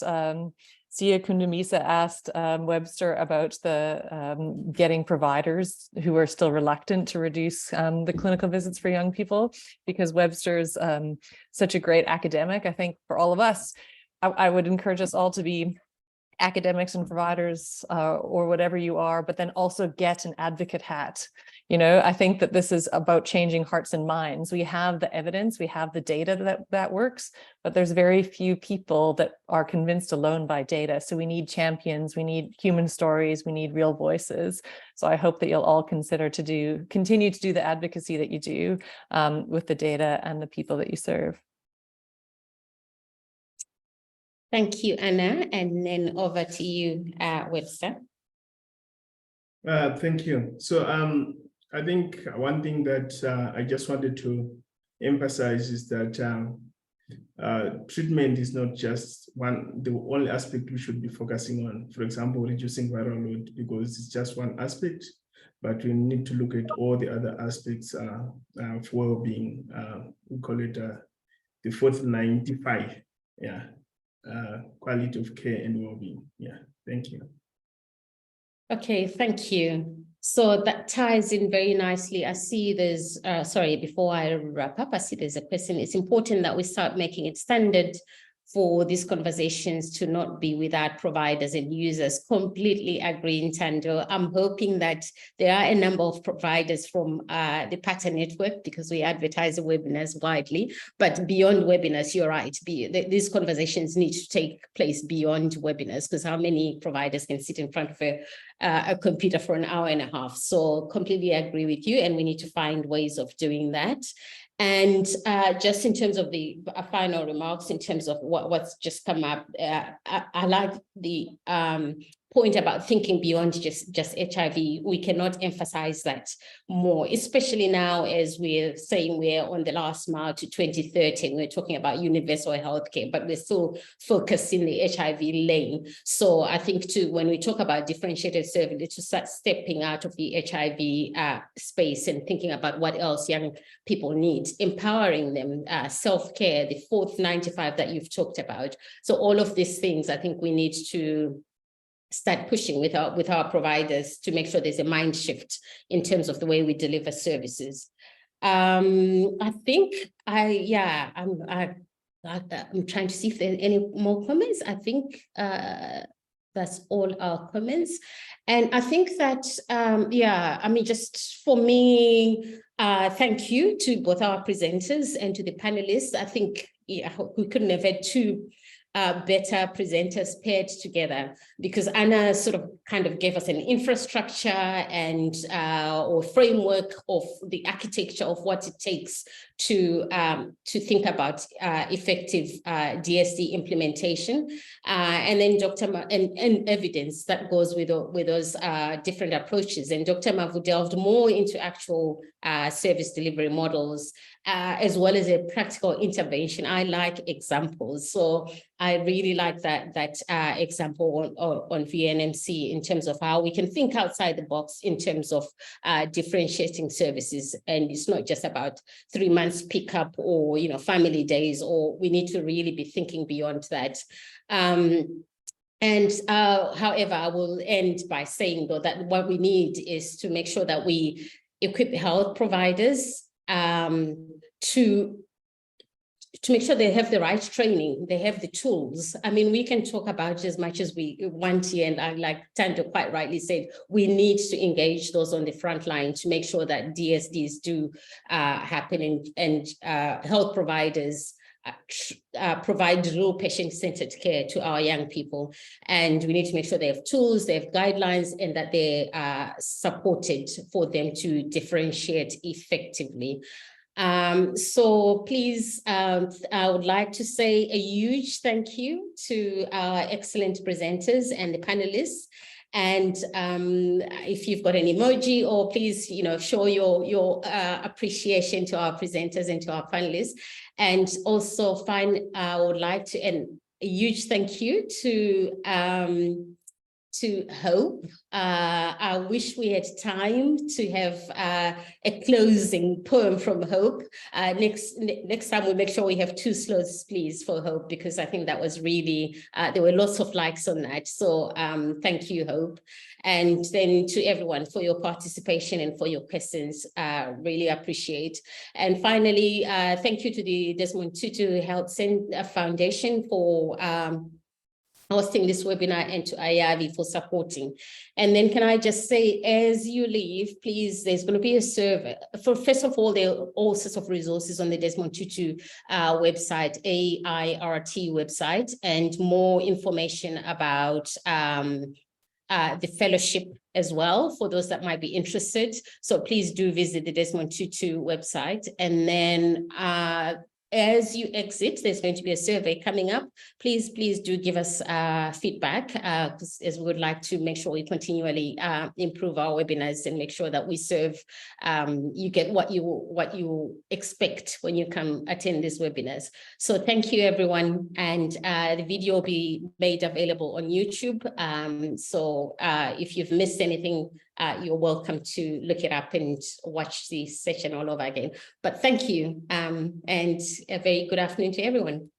Sia Kundumisa asked Webster about the getting providers who are still reluctant to reduce the clinical visits for young people, because Webster's such a great academic. I think for all of us, I would encourage us all to be academics and providers or whatever you are, but then also get an advocate hat. I think that this is about changing hearts and minds. We have the evidence, we have the data that works, but there's very few people that are convinced alone by data. So we need champions, we need human stories, we need real voices. So I hope that you'll all consider to continue to do the advocacy that you do with the data and the people that you serve. Thank you, Anna, and then over to you, Webster. Thank you. So I think one thing that I just wanted to emphasize is that treatment is not just the only aspect we should be focusing on. For example, reducing viral load, because it's just one aspect, but we need to look at all the other aspects of well-being. We call it the fourth 95. Yeah. Quality of care and well-being. Yeah, thank you. Okay, thank you. So that ties in very nicely. I see there's, sorry, before I wrap up, I see there's a question. It's important that we start making it standard for these conversations to not be without providers and users. Completely agree, Ntando. I'm hoping that there are a number of providers from the Partner Network, because we advertise the webinars widely, but beyond webinars, you're right. These conversations need to take place beyond webinars, because how many providers can sit in front of a computer for an hour and a half. So completely agree with you, and we need to find ways of doing that. And just in terms of the final remarks, in terms of what's just come up, I like the point about thinking beyond just HIV. We cannot emphasize that more, especially now as we're saying we're on the last mile to 2030, and we're talking about universal healthcare, but we're still focused in the HIV lane. So I think too, when we talk about differentiated service, to start stepping out of the HIV space and thinking about what else young people need, empowering them, self-care, the fourth 95 that you've talked about. So all of these things, I think we need to start pushing with our providers to make sure there's a mind shift in terms of the way we deliver services. I think I'm trying to see if there are any more comments. I think that's all our comments. And I think that, just for me, thank you to both our presenters and to the panelists. I think we couldn't have had two better presenters paired together, because Anna sort of kind of gave us an infrastructure and or framework of the architecture of what it takes to think about effective DSD implementation, and then and evidence that goes with those different approaches. And Dr. Mavhu delved more into actual service delivery models, as well as a practical intervention. I like examples, so I really like that example on VNMC in terms of how we can think outside the box in terms of differentiating services. And it's not just about 3 months pickup or family days, or we need to really be thinking beyond that. However, I will end by saying though that what we need is to make sure that we equip health providers to make sure they have the right training, they have the tools. I mean, we can talk about as much as we want here, and I, like Tando quite rightly said, we need to engage those on the front line to make sure that DSDs do happen, and health providers provide real patient-centered care to our young people. And we need to make sure they have tools, they have guidelines, and that they are supported for them to differentiate effectively. So please, I would like to say a huge thank you to our excellent presenters and the panelists. And if you've got an emoji, or please, show your appreciation to our presenters and to our panelists. And also I would like to, and a huge thank you to Hope. I wish we had time to have a closing poem from Hope. Next time we'll make sure we have 2 slots, please, for Hope, because I think that was really, there were lots of likes on that. So thank you, Hope. And then to everyone for your participation and for your questions, really appreciate. And finally, thank you to the Desmond Tutu Health Foundation for hosting this webinar, and to IAVI for supporting. And then can I just say, as you leave, please, there's going to be a survey. First of all, there are all sorts of resources on the Desmond Tutu website, AIRT website, and more information about the fellowship as well, for those that might be interested. So please do visit the Desmond Tutu website. And then as you exit, there's going to be a survey coming up. Please do give us feedback, as we would like to make sure we continually improve our webinars and make sure that we serve, you get what you expect when you come attend these webinars. So thank you, everyone. And the video will be made available on YouTube. So if you've missed anything, you're welcome to look it up and watch the session all over again. But thank you, and a very good afternoon to everyone.